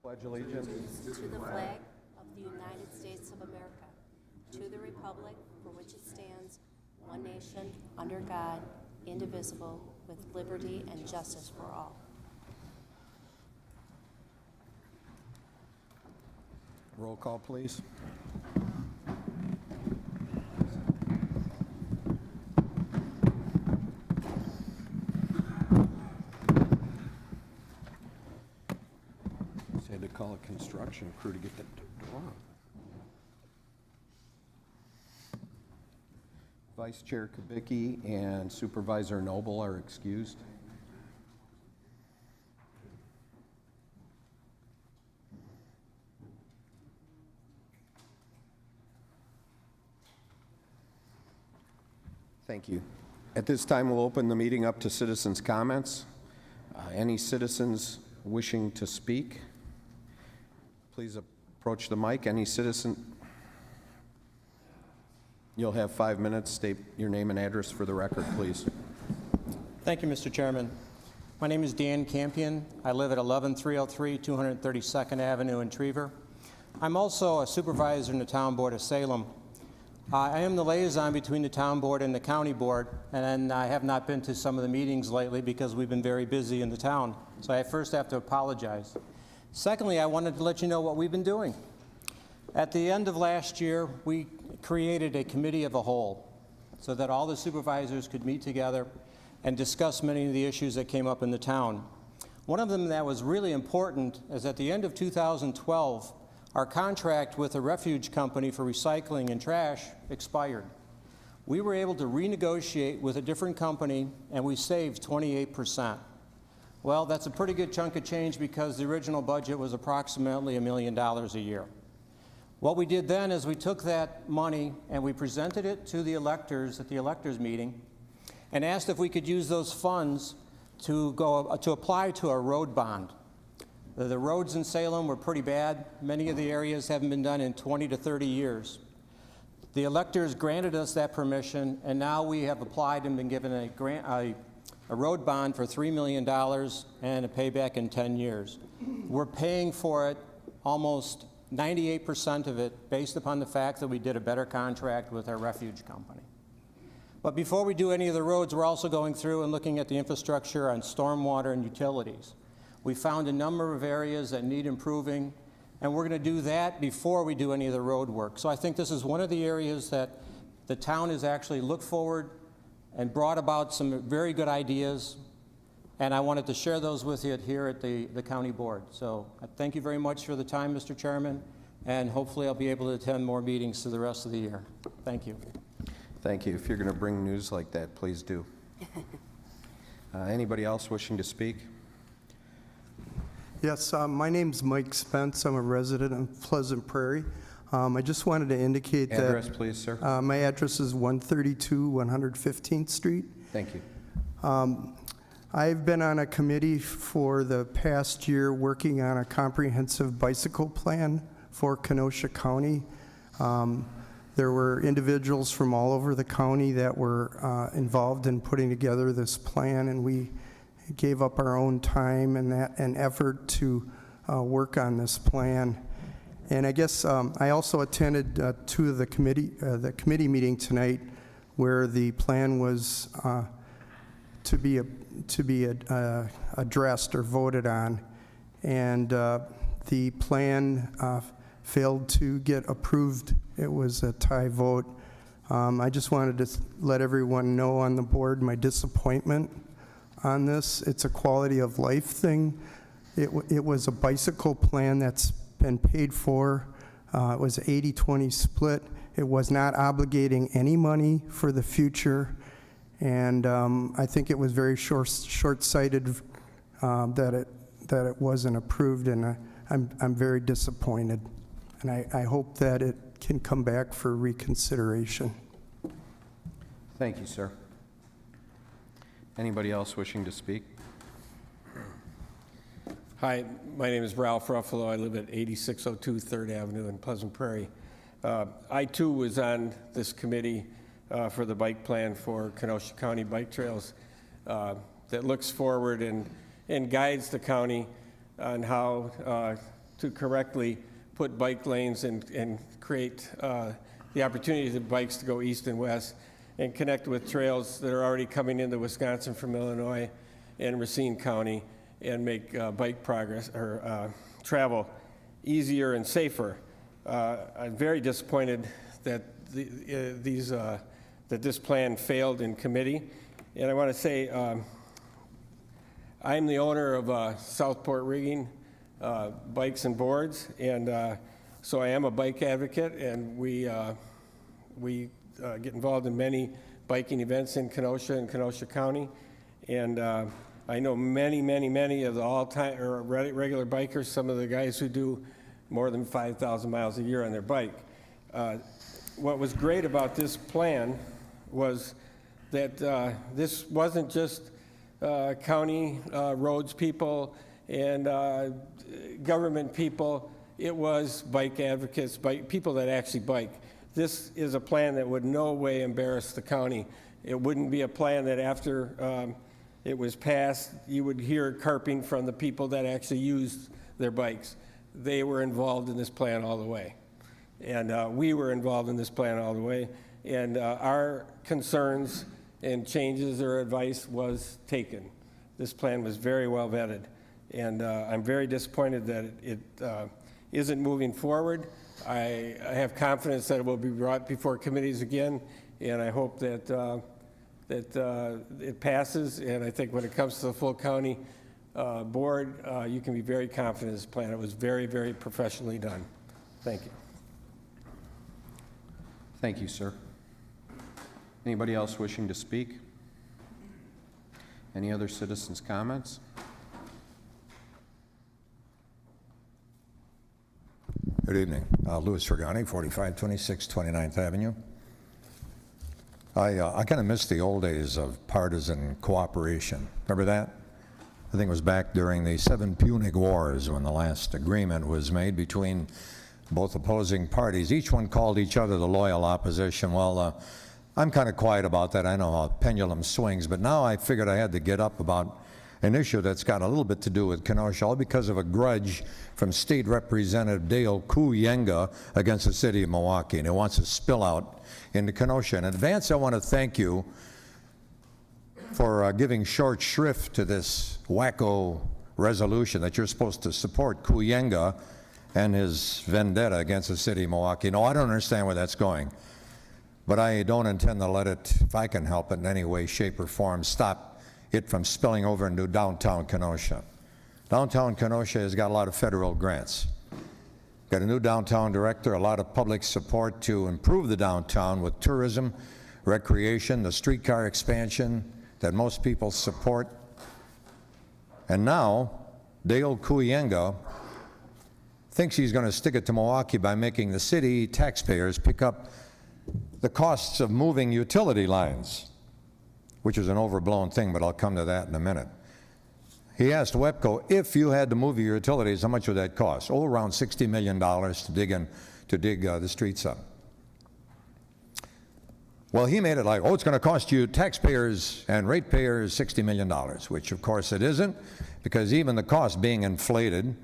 Pledge allegiance to the flag of the United States of America, to the republic for which it stands, one nation, under God, indivisible, with liberty and justice for all. Roll call, please. Just had to call a construction crew to get the door up. Vice Chair Kubicki and Supervisor Noble are excused. Thank you. At this time, we'll open the meeting up to citizens' comments. Any citizens wishing to speak, please approach the mic. Any citizen, you'll have 5 minutes. State your name and address for the record, please. Thank you, Mr. Chairman. My name is Dan Campion. I live at 11303 232nd Avenue in Trevor. I'm also a supervisor in the Town Board of Salem. I am the liaison between the Town Board and the County Board, and I have not been to some of the meetings lately because we've been very busy in the town. So I first have to apologize. Secondly, I wanted to let you know what we've been doing. At the end of last year, we created a committee of the whole so that all the supervisors could meet together and discuss many of the issues that came up in the town. One of them that was really important is at the end of 2012, our contract with a refuge company for recycling and trash expired. We were able to renegotiate with a different company, and we saved 28%. Well, that's a pretty good chunk of change because the original budget was approximately $1 million a year. What we did then is we took that money and we presented it to the electors at the electors meeting and asked if we could use those funds to apply to a road bond. The roads in Salem were pretty bad. Many of the areas haven't been done in 20 to 30 years. The electors granted us that permission, and now we have applied and been given a road bond for $3 million and a payback in 10 years. We're paying for it, almost 98% of it, based upon the fact that we did a better contract with our refuge company. But before we do any of the roads, we're also going through and looking at the infrastructure on stormwater and utilities. We found a number of areas that need improving, and we're going to do that before we do any of the road work. So I think this is one of the areas that the town has actually looked forward and brought about some very good ideas, and I wanted to share those with you here at the county board. So I thank you very much for the time, Mr. Chairman, and hopefully I'll be able to attend more meetings through the rest of the year. Thank you. Thank you. If you're going to bring news like that, please do. Anybody else wishing to speak? Yes, my name's Mike Spence. I'm a resident of Pleasant Prairie. I just wanted to indicate that... Address, please, sir. My address is 132 115th Street. Thank you. I've been on a committee for the past year working on a comprehensive bicycle plan for Kenosha County. There were individuals from all over the county that were involved in putting together this plan, and we gave up our own time and effort to work on this plan. And I guess I also attended two of the committee meeting tonight, where the plan was to be addressed or voted on, and the plan failed to get approved. It was a tie vote. I just wanted to let everyone know on the board my disappointment on this. It's a quality of life thing. It was a bicycle plan that's been paid for. It was an 80-20 split. It was not obligating any money for the future, and I think it was very short-sighted that it wasn't approved, and I'm very disappointed, and I hope that it can come back for reconsideration. Thank you, sir. Anybody else wishing to speak? Hi, my name is Ralph Ruffalo. I live at 8602 3rd Avenue in Pleasant Prairie. I, too, was on this committee for the bike plan for Kenosha County Bike Trails that looks forward and guides the county on how to correctly put bike lanes and create the opportunity for bikes to go east and west and connect with trails that are already coming into Wisconsin from Illinois and Racine County and make bike progress or travel easier and safer. I'm very disappointed that that this plan failed in committee. And I want to say I'm the owner of Southport Rigging Bikes and Boards, and so I am a bike advocate, and we get involved in many biking events in Kenosha and Kenosha County. And I know many of the all-time or regular bikers, some of the guys who do more than 5,000 miles a year on their bike. What was great about this plan was that this wasn't just county roads people and government people. It was bike advocates, people that actually bike. This is a plan that would no way embarrass the county. It wouldn't be a plan that after it was passed, you would hear carping from the people that actually used their bikes. They were involved in this plan all the way. And we were involved in this plan all the way. And our concerns and changes or advice was taken. This plan was very well vetted. And I'm very disappointed that it isn't moving forward. I have confidence that it will be brought before committees again, and I hope that it passes. And I think when it comes to the full county board, you can be very confident in this plan. It was very professionally done. Thank you. Thank you, sir. Anybody else wishing to speak? Any other citizens' comments? Good evening. Louis Fergani, 4526 29th Avenue. I kind of miss the old days of partisan cooperation. Remember that? I think it was back during the 7 Punic Wars when the last agreement was made between both opposing parties. Each one called each other the loyal opposition. Well, I'm kind of quiet about that. I know how pendulum swings, but now I figured I had to get up about an issue that's got a little bit to do with Kenosha, all because of a grudge from State Representative Dale Kuyenga against the city of Milwaukee, and he wants to spill out into Kenosha. In advance, I want to thank you for giving short shrift to this wacko resolution that you're supposed to support Kuyenga and his vendetta against the city of Milwaukee. No, I don't understand where that's going, but I don't intend to let it, if I can help it in any way, shape, or form, stop it from spilling over into downtown Kenosha. Downtown Kenosha has got a lot of federal grants. Got a new downtown director, a lot of public support to improve the downtown with tourism, recreation, the streetcar expansion that most people support. And now, Dale Kuyenga thinks he's going to stick it to Milwaukee by making the city taxpayers pick up the costs of moving utility lines, which is an overblown thing, but I'll come to that in a minute. He asked WEPCO, if you had to move your utilities, how much would that cost? Oh, around $60 million to dig the streets up. Well, he made it like, oh, it's going to cost you taxpayers and ratepayers $60 million, which of course it isn't, because even the cost being inflated,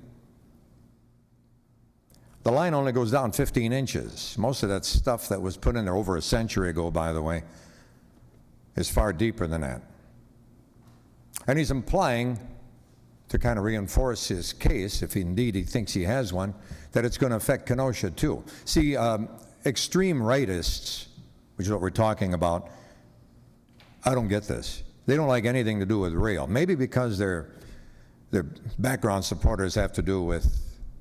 the line only goes down 15 inches. Most of that stuff that was put in there over a century ago, by the way, is far deeper than that. And he's implying, to kind of reinforce his case, if indeed he thinks he has one, that it's going to affect Kenosha too. See, extreme rightists, which is what we're talking about, I don't get this. They don't like anything to do with rail. Maybe because their background supporters have to do with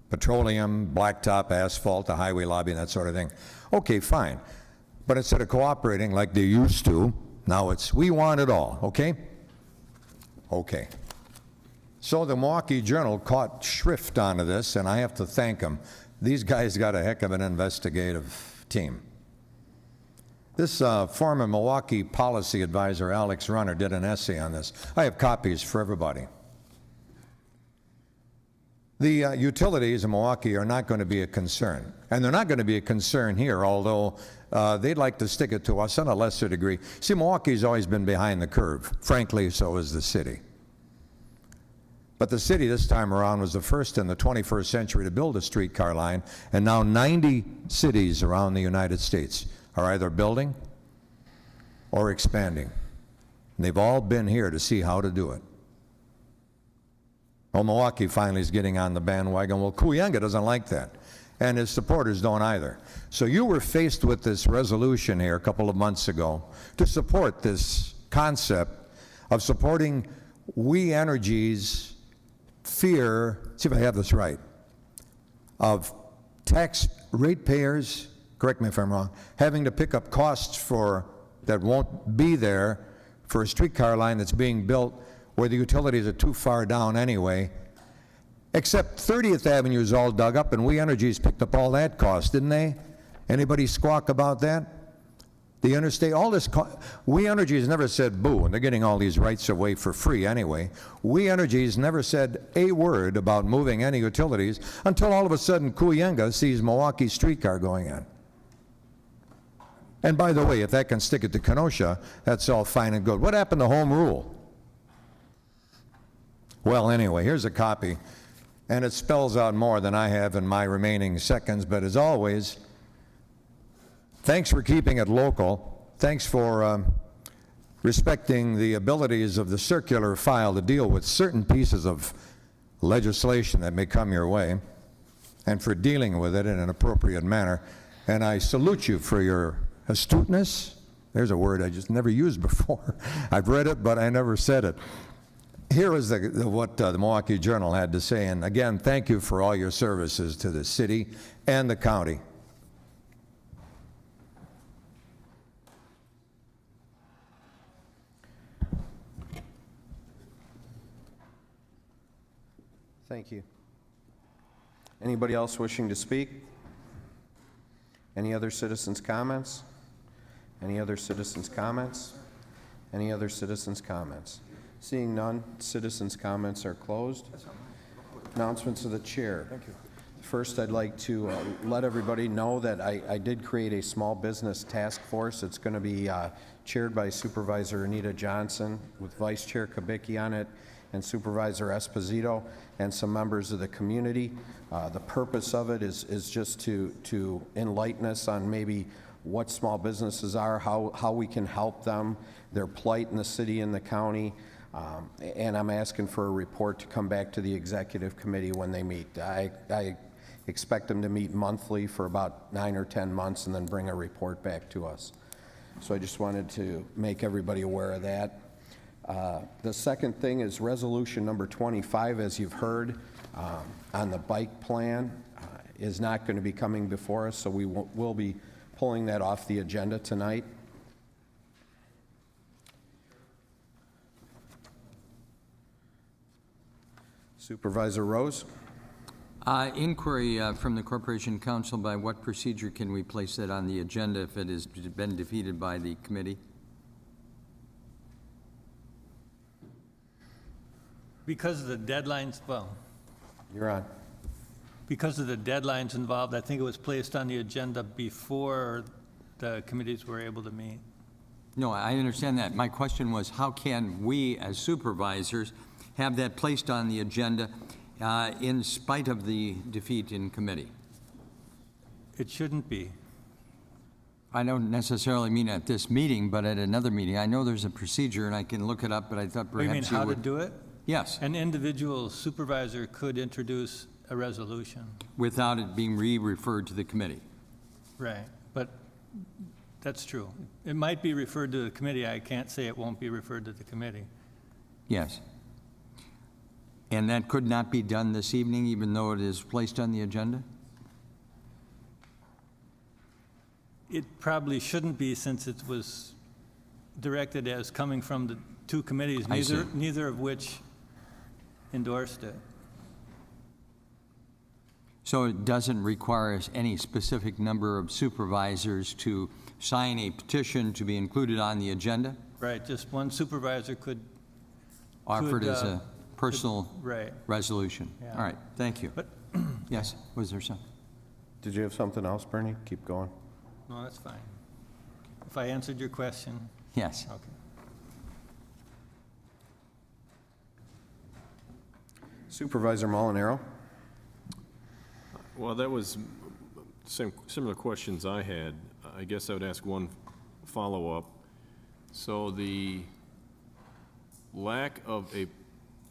petroleum, blacktop, asphalt, the highway lobby, and that sort of thing. Okay, fine. But instead of cooperating like they used to, now it's, we want it all, okay? Okay. So the Milwaukee Journal caught shrift onto this, and I have to thank them. These guys got a heck of an investigative team. This former Milwaukee policy advisor, Alex Runner, did an essay on this. I have copies for everybody. The utilities in Milwaukee are not going to be a concern. And they're not going to be a concern here, although they'd like to stick it to us on a lesser degree. See, Milwaukee's always been behind the curve. Frankly, so is the city. But the city this time around was the first in the 21st century to build a streetcar line, and now 90 cities around the United States are either building or expanding. And they've all been here to see how to do it. Well, Milwaukee finally is getting on the bandwagon. Well, Kuyanga doesn't like that, and his supporters don't either. So you were faced with this resolution here a couple of months ago to support this concept of supporting We Energy's fear, see if I have this right, of tax ratepayers, correct me if I'm wrong, having to pick up costs for that won't be there for a streetcar line that's being built where the utilities are too far down anyway. Except 30th Avenue is all dug up, and We Energy's picked up all that cost, didn't they? Anybody squawk about that? The interstate, all this, We Energy has never said boo, and they're getting all these rights of way for free anyway. We Energy has never said a word about moving any utilities until all of a sudden Kuyanga sees Milwaukee streetcar going on. And by the way, if that can stick it to Kenosha, that's all fine and good. What happened to home rule? Well, anyway, here's a copy, and it spells out more than I have in my remaining seconds, but as always, thanks for keeping it local. Thanks for respecting the abilities of the circular file to deal with certain pieces of legislation that may come your way, and for dealing with it in an appropriate manner. And I salute you for your astuteness. There's a word I just never used before. I've read it, but I never said it. Here is what the Milwaukee Journal had to say, and again, thank you for all your services to the city and the county. Thank you. Anybody else wishing to speak? Any other citizens' comments? Any other citizens' comments? Any other citizens' comments? Seeing none, citizens' comments are closed. Announcements of the chair. Thank you. First, I'd like to let everybody know that I did create a small business task force. It's going to be chaired by Supervisor Anita Johnson with Vice Chair Kubicki on it and Supervisor Esposito and some members of the community. The purpose of it is just to enlighten us on maybe what small businesses are, how we can help them, their plight in the city and the county. And I'm asking for a report to come back to the executive committee when they meet. I expect them to meet monthly for about 9 or 10 months and then bring a report back to us. So I just wanted to make everybody aware of that. The second thing is resolution number 25, as you've heard, on the bike plan is not going to be coming before us, so we'll be pulling that off the agenda tonight. Supervisor Rose? Inquiry from the Corporation Council, by what procedure can we place that on the agenda if it has been defeated by the committee? Because of the deadlines, well, You're on. because of the deadlines involved, I think it was placed on the agenda before the committees were able to meet. No, I understand that. My question was, how can we as supervisors have that placed on the agenda in spite of the defeat in committee? It shouldn't be. I don't necessarily mean at this meeting, but at another meeting. I know there's a procedure, and I can look it up, but I thought You mean perhaps how you to would. do it? Yes, An individual supervisor could introduce a resolution. without it being re-referred to the committee. Right. But that's true. It might be referred to the committee. I can't say it won't be referred to the committee. Yes. And that could not be done this evening, even though it is placed on the agenda? It probably shouldn't be, since it was directed as coming from the two committees, I see. neither of which endorsed it. So it doesn't require any specific number of supervisors to sign a petition to be included on the agenda, Right, just one supervisor could, offered as a could- personal right. resolution? Yeah. All right, thank you. But- Yes, was there some? Did you have something else, Bernie? Keep going. No, that's fine. If I answered your question, Yes. okay. Supervisor Molinaro? Well, that was similar questions I had. I guess I would ask one follow-up. So the lack of a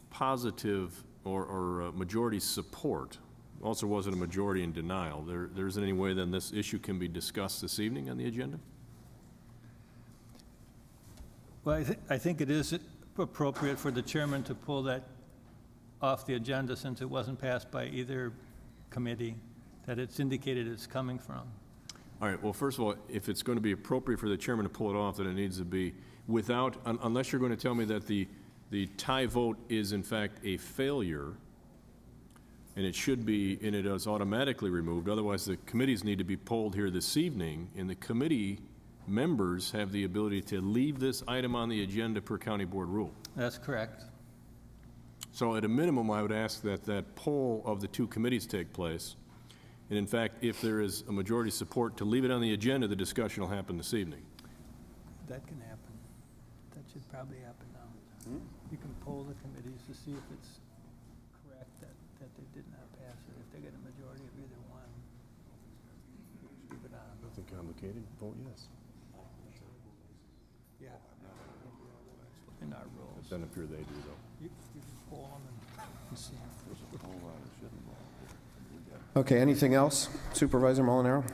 positive or majority support also wasn't a majority in denial. There isn't any way then this issue can be discussed this evening on the agenda? Well, I think it is appropriate for the chairman to pull that off the agenda since it wasn't passed by either committee that it's indicated it's coming from. All right, well, first of all, if it's going to be appropriate for the chairman to pull it off, then it needs to be without, unless you're going to tell me that the tie vote is in fact a failure, and it should be, and it is automatically removed. Otherwise, the committees need to be polled here this evening, and the committee members have the ability to leave this item on the agenda per county board rule. That's correct. So at a minimum, I would ask that that poll of the two committees take place. And in fact, if there is a majority support to leave it on the agenda, the discussion will happen this evening. That can happen. That should probably happen now. You can poll the committees to see if it's correct that they did not pass it. If they get a majority of either one, leave it on. Nothing complicated, vote yes. Yeah. In our rules. Doesn't appear they do, though. You can poll them and see. Okay, anything else? Supervisor Molinaro?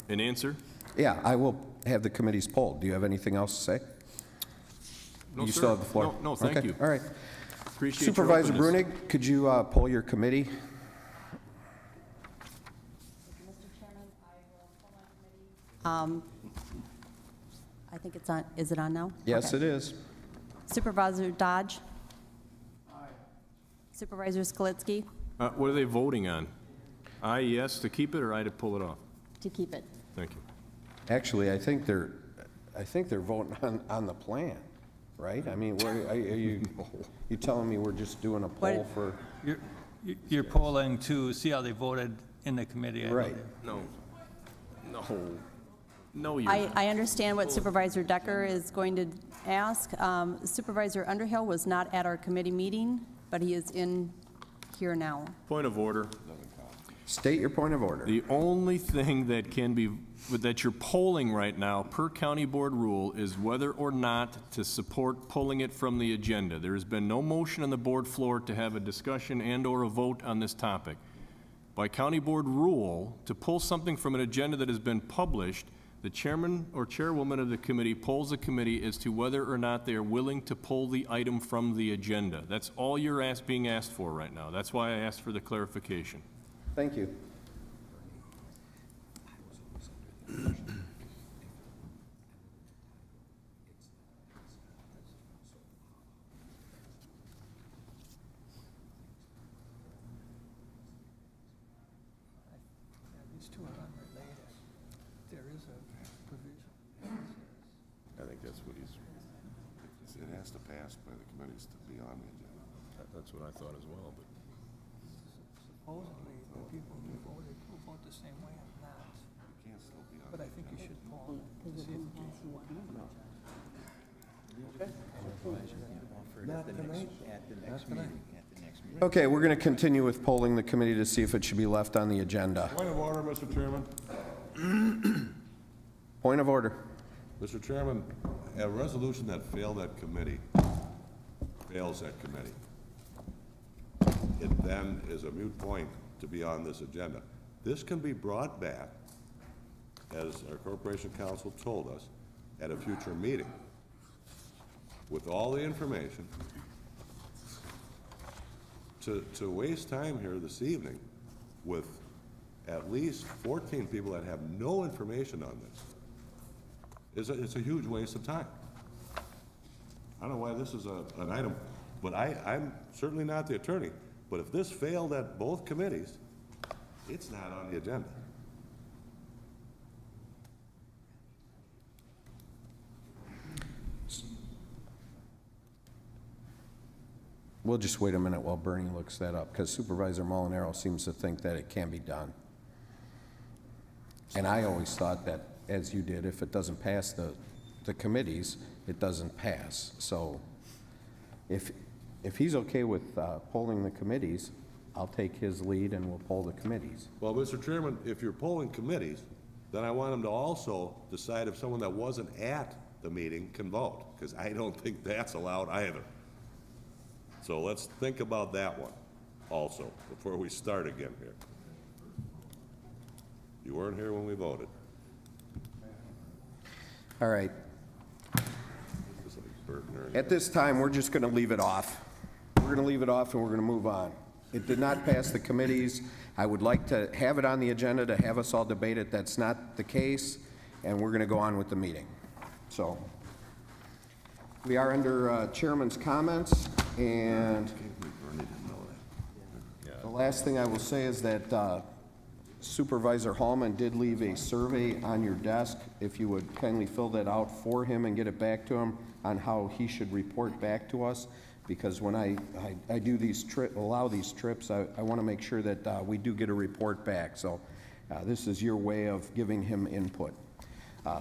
An answer? Yeah, I will have the committees polled. Do you have anything else to say? No, You sir. still have the floor? No, thank Okay, you. all right. Appreciate your Supervisor openness. Brunig, could you poll your committee? Mr. Chairman, I will pull my committee. I think it's on, is it on now? Yes, Okay. it is. Supervisor Dodge? Supervisor Skalitsky? What are they voting on? Aye, yes, to keep it, or aye to pull it off? To keep it. Thank you. Actually, I think they're voting on the plan, right? I mean, are you telling me we're just doing a poll What- for? You're polling to see how they voted in the committee, I Right. believe. No, you're I not. I understand what Supervisor Decker is going to ask. Supervisor Underhill was not at our committee meeting, but he is in here now. Point of order. State your point of order. The only thing that can be, that you're polling right now, per county board rule, is whether or not to support pulling it from the agenda. There has been no motion on the board floor to have a discussion and/or a vote on this topic. By county board rule, to pull something from an agenda that has been published, the chairman or chairwoman of the committee polls the committee as to whether or not they are willing to pull the item from the agenda. That's all you're being asked for right now. That's why I asked for the clarification. Thank you. These two are unrelated. There is a provision. I think that's what he's, it has to pass by the committees to be on the agenda. That's what I thought as well, but. Supposedly, the people who voted will vote the same way or not. It can't still be on. But I think you should poll to see if it gets one. Okay, we're going to continue with polling the committee to see if it should be left on the agenda. Point of order, Mr. Chairman. Point of order. Mr. Chairman, a resolution that failed that committee fails that committee. It then is a moot point to be on this agenda. This can be brought back, as our Corporation Counsel told us, at a future meeting with all the information. To waste time here this evening with at least 14 people that have no information on this it's a huge waste of time. I don't know why this is an item, but I'm certainly not the attorney, but if this failed at both committees, it's not on the agenda. We'll just wait a minute while Bernie looks that up, because Supervisor Molinaro seems to think that it can be done. And I always thought that, as you did, if it doesn't pass the committees, it doesn't pass. So if if he's okay with polling the committees, I'll take his lead and we'll poll the committees. Well, Mr. Chairman, if you're polling committees, then I want them to also decide if someone that wasn't at the meeting can vote, because I don't think that's allowed either. So let's think about that one also, before we start again here. You weren't here when we voted. All right. This is a burden or anything. At this time, we're just going to leave it off. We're going to leave it off and we're going to move on. It did not pass the committees. I would like to have it on the agenda to have us all debate it. That's not the case, and we're going to go on with the meeting. So, we are under Chairman's comments, and the last thing I will say is that Supervisor Hallman did leave a survey on your desk. If you would kindly fill that out for him and get it back to him on how he should report back to us, because when I do these allow these trips, I want to make sure that we do get a report back. So this is your way of giving him input.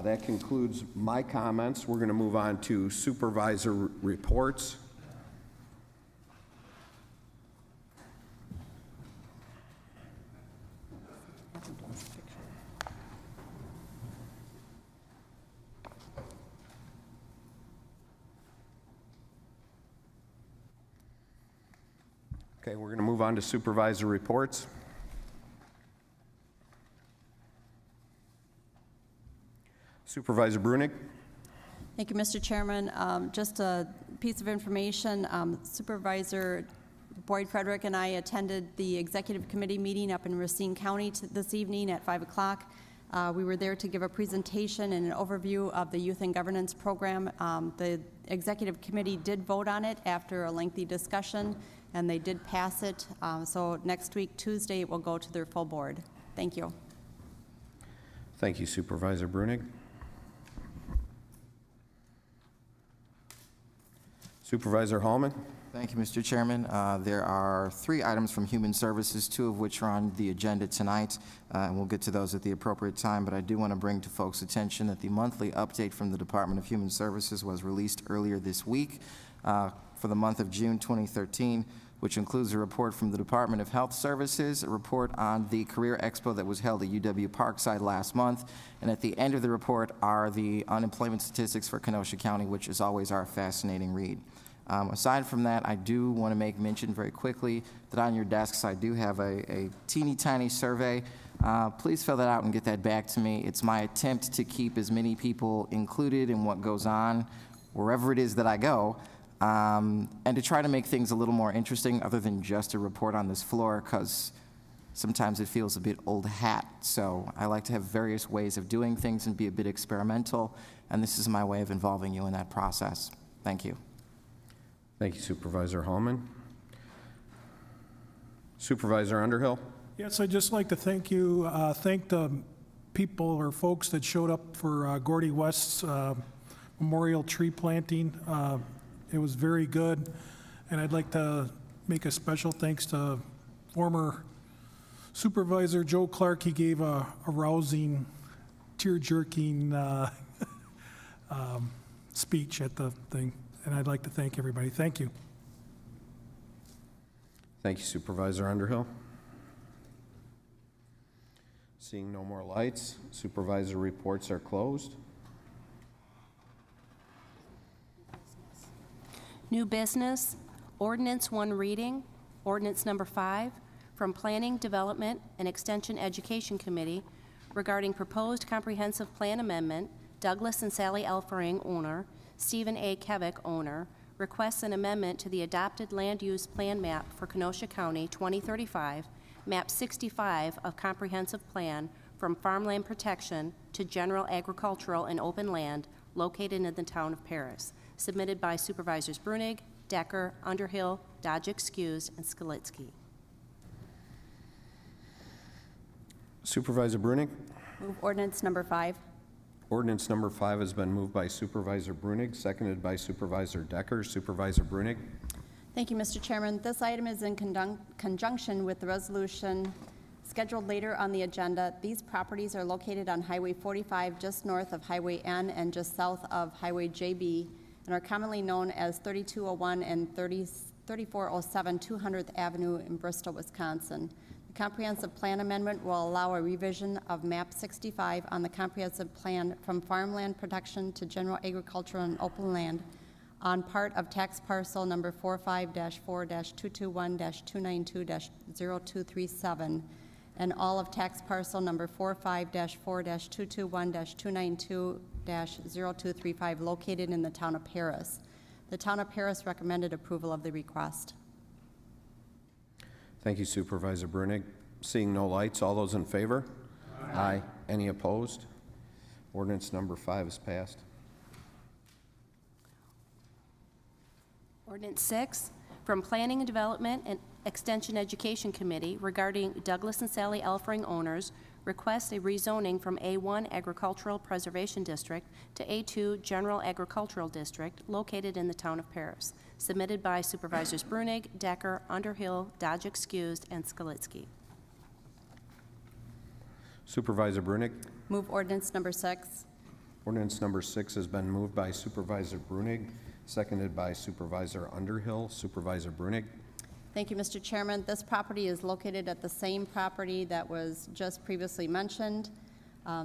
That concludes my comments. We're going to move on to supervisor reports. Okay, we're going to move on to supervisor reports. Supervisor Brunig. Thank you, Mr. Chairman. Just a piece of information. Supervisor Boyd Frederick and I attended the executive committee meeting up in Racine County this evening at 5 o'clock. We were there to give a presentation and an overview of the Youth and Governance Program. The executive committee did vote on it after a lengthy discussion, and they did pass it. So next week, Tuesday, it will go to their full board. Thank you. Thank you, Supervisor Brunig. Supervisor Hallman. Thank you, Mr. Chairman. There are 3 items from Human Services, 2 of which are on the agenda tonight, and we'll get to those at the appropriate time, but I do want to bring to folks' attention that the monthly update from the Department of Human Services was released earlier this week for the month of June 2013, which includes a report from the Department of Health Services, a report on the Career Expo that was held at UW Parkside last month, and at the end of the report are the unemployment statistics for Kenosha County, which is always our fascinating read. Aside from that, I do want to make mention very quickly that on your desks I do have a teeny tiny survey. Please fill that out and get that back to me. It's my attempt to keep as many people included in what goes on wherever it is that I go, and to try to make things a little more interesting other than just a report on this floor, because sometimes it feels a bit old hat. So I like to have various ways of doing things and be a bit experimental, and this is my way of involving you in that process. Thank you. Thank you, Supervisor Hallman. Supervisor Underhill. Yes, I'd just like to thank you, thank the people or folks that showed up for Gordy West's memorial tree planting. It was very good, and I'd like to make a special thanks to former Supervisor Joe Clark. He gave a rousing, tear-jerking speech at the thing, and I'd like to thank everybody. Thank you. Thank you, Supervisor Underhill. Seeing no more lights, supervisor reports are closed. New business, ordinance 1 reading, ordinance number 5, from Planning, Development, and Extension Education Committee regarding proposed comprehensive plan amendment, Douglas and Sally Elfering, owner, Stephen A. Kevick, owner, requests an amendment to the adopted land use plan map for Kenosha County 2035, map 65 of comprehensive plan from farmland protection to general agricultural and open land located in the town of Paris, submitted by Supervisors Brunig, Decker, Underhill, Dodge excused, and Skalitsky. Supervisor Brunig. Move ordinance number 5. Ordinance number 5 has been moved by Supervisor Brunig, seconded by Supervisor Decker. Supervisor Brunig. Thank you, Mr. Chairman. This item is in conjunction with the resolution scheduled later on the agenda. These properties are located on Highway 45, just north of Highway N and just south of Highway JB, and are commonly known as 3201 and 3407 200th Avenue in Bristol, Wisconsin. The comprehensive plan amendment will allow a revision of map 65 on the comprehensive plan from farmland protection to general agricultural and open land on part of tax parcel number 45-4-221-292-0237 and all of tax parcel number 45-4-221-292-0235 located in the town of Paris. The town of Paris recommended approval of the request. Thank you, Supervisor Brunig. Seeing no lights, all those in favor? Aye. Any opposed? Ordinance number 5 is passed. Ordinance 6, from Planning and Development and Extension Education Committee regarding Douglas and Sally Elfring owners, request a rezoning from A1 Agricultural Preservation District to A2 General Agricultural District located in the town of Paris, submitted by Supervisors Brunig, Decker, Underhill, Dodge Excused, and Skalitsky. Supervisor Brunig. Move ordinance number 6. Ordinance number 6 has been moved by Supervisor Brunig, seconded by Supervisor Underhill. Supervisor Brunig. Thank you, Mr. Chairman. This property is located at the same property that was just previously mentioned.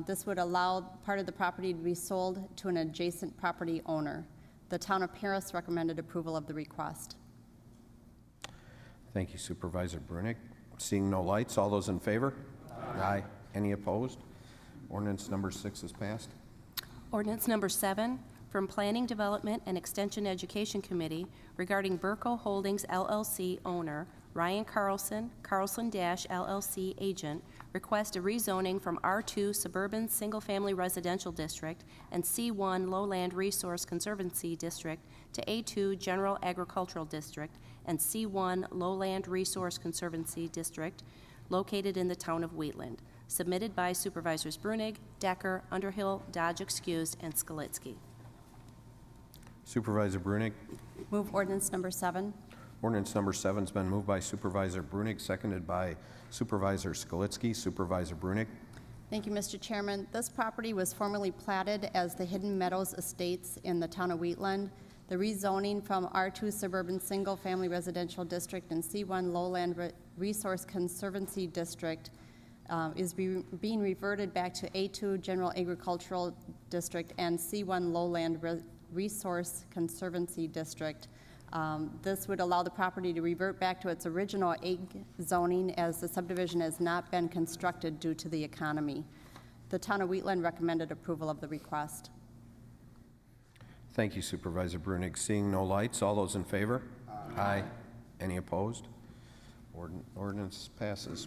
This would allow part of the property to be sold to an adjacent property owner. The town of Paris recommended approval of the request. Thank you, Supervisor Brunig. Seeing no lights, all those in favor? Aye. Any opposed? Ordinance number 6 is passed. Ordinance number 7, from Planning, Development, and Extension Education Committee regarding Burco Holdings LLC owner Ryan Carlson, Carlson-LLC agent, request a rezoning from R2 Suburban Single Family Residential District and C1 Lowland Resource Conservancy District to A2 General Agricultural District and C1 Lowland Resource Conservancy District located in the town of Wheatland, submitted by Supervisors Brunig, Decker, Underhill, Dodge Excused, and Skalitsky. Supervisor Brunig. Move ordinance number 7. Ordinance number 7 has been moved by Supervisor Brunig, seconded by Supervisor Skalitsky. Supervisor Brunig. Thank you, Mr. Chairman. This property was formerly platted as the Hidden Meadows Estates in the town of Wheatland. The rezoning from R2 Suburban Single Family Residential District and C1 Lowland Resource Conservancy District is being reverted back to A2 General Agricultural District and C1 Lowland Resource Conservancy District. This would allow the property to revert back to its original egg zoning as the subdivision has not been constructed due to the economy. The town of Wheatland recommended approval of the request. Thank you, Supervisor Brunig. Seeing no lights, all those in favor? Aye. Any opposed? Ordinance passes.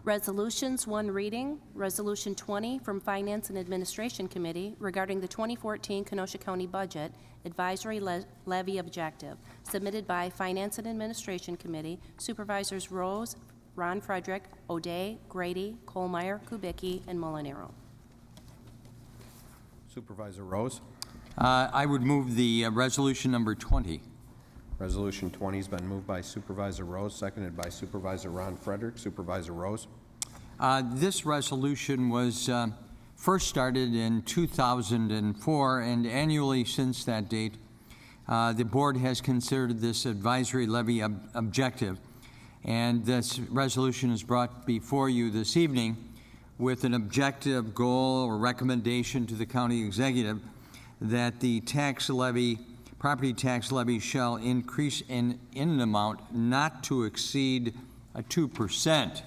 Resolutions, one reading. Resolution 20 from Finance and Administration Committee regarding the 2014 Kenosha County Budget Advisory Levy Objective, submitted by Finance and Administration Committee, Supervisors Rose, Ron Frederick, O'Day, Grady, Kohlmeyer, Kubicki, and Molinaro. Supervisor Rose. I would move the resolution number 20. Resolution 20 has been moved by Supervisor Rose, seconded by Supervisor Ron Frederick. Supervisor Rose. This resolution was first started in 2004, and annually since that date, the board has considered this advisory levy objective, and this resolution is brought before you this evening with an objective goal or recommendation to the county executive that the tax levy, property tax levy, shall increase in an amount not to exceed 2%.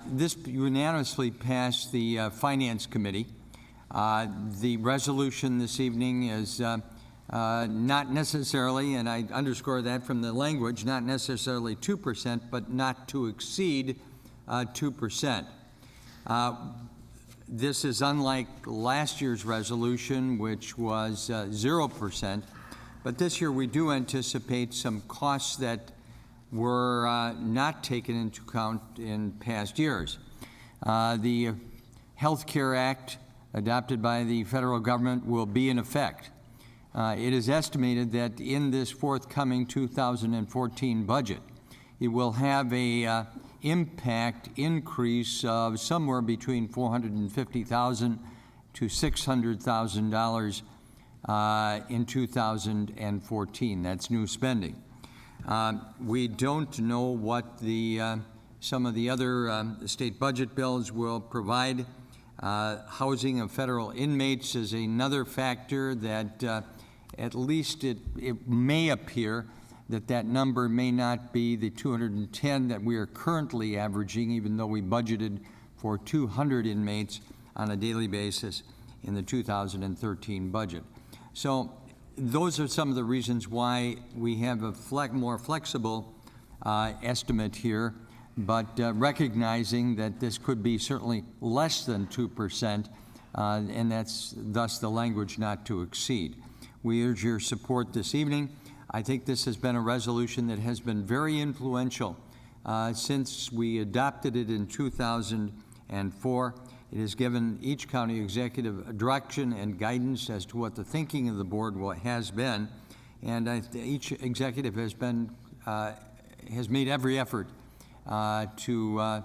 This unanimously passed the Finance Committee. The resolution this evening is not necessarily, and I underscore that from the language, not necessarily 2%, but not to exceed 2%. This is unlike last year's resolution, which was 0%, but this year we do anticipate some costs that were not taken into account in past years. The Health Care Act adopted by the federal government will be in effect. It is estimated that in this forthcoming 2014 budget, it will have a impact increase of somewhere between $450,000 to $600,000 in 2014. That's new spending. We don't know what some of the other state budget bills will provide. Housing of federal inmates is another factor that at least it may appear that number may not be the 210 that we are currently averaging, even though we budgeted for 200 inmates on a daily basis in the 2013 budget. So those are some of the reasons why we have a more flexible estimate here, but recognizing that this could be certainly less than 2%, and that's thus the language not to exceed. We urge your support this evening. I think this has been a resolution that has been very influential since we adopted it in 2004. It has given each county executive direction and guidance as to what the thinking of the board has been, and each executive has made every effort to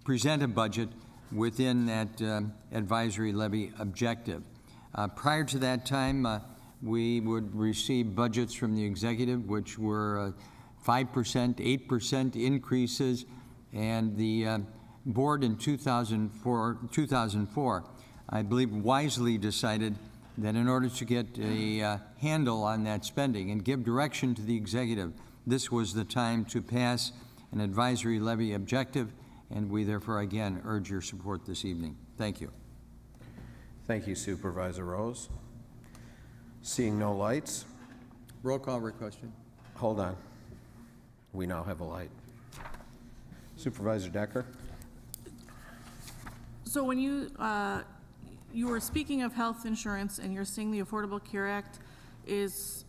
present a budget within that advisory levy objective. Prior to that time, we would receive budgets from the executive, which were 5%, 8% increases, and the board in 2004, I believe, wisely decided that in order to get a handle on that spending and give direction to the executive, this was the time to pass an advisory levy objective, and we therefore again urge your support this evening. Thank you. Thank you, Supervisor Rose. Seeing no lights. Roll call question. Hold on. We now have a light. Supervisor Decker. So when you were speaking of health insurance and you're saying the Affordable Care Act is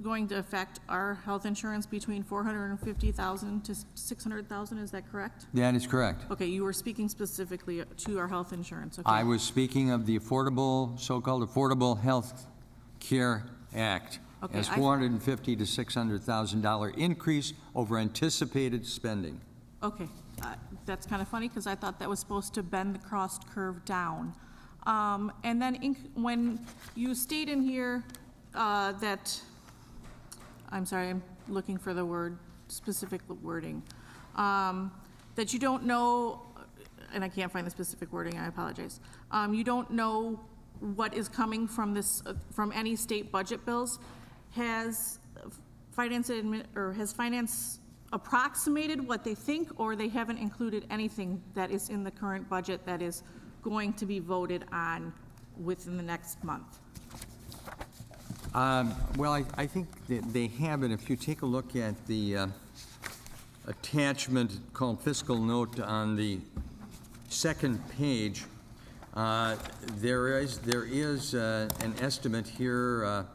going to affect our health insurance between $450,000 to $600,000, is that correct? That is correct. Okay, you were speaking specifically to our health insurance. Okay. I was speaking of the so-called Affordable Health Care Act, okay, as $450,000 to $600,000 increase over anticipated spending. Okay, that's kind of funny because I thought that was supposed to bend the cost curve down. And then when you state in here that, I'm sorry, I'm looking for the specific wording, that you don't know, and I can't find the specific wording, I apologize. You don't know what is coming from from any state budget bills. Has finance approximated what they think, or they haven't included anything that is in the current budget that is going to be voted on within the next month? Well, I think that they have it. If you take a look at the attachment called fiscal note on the second page, there is an estimate here.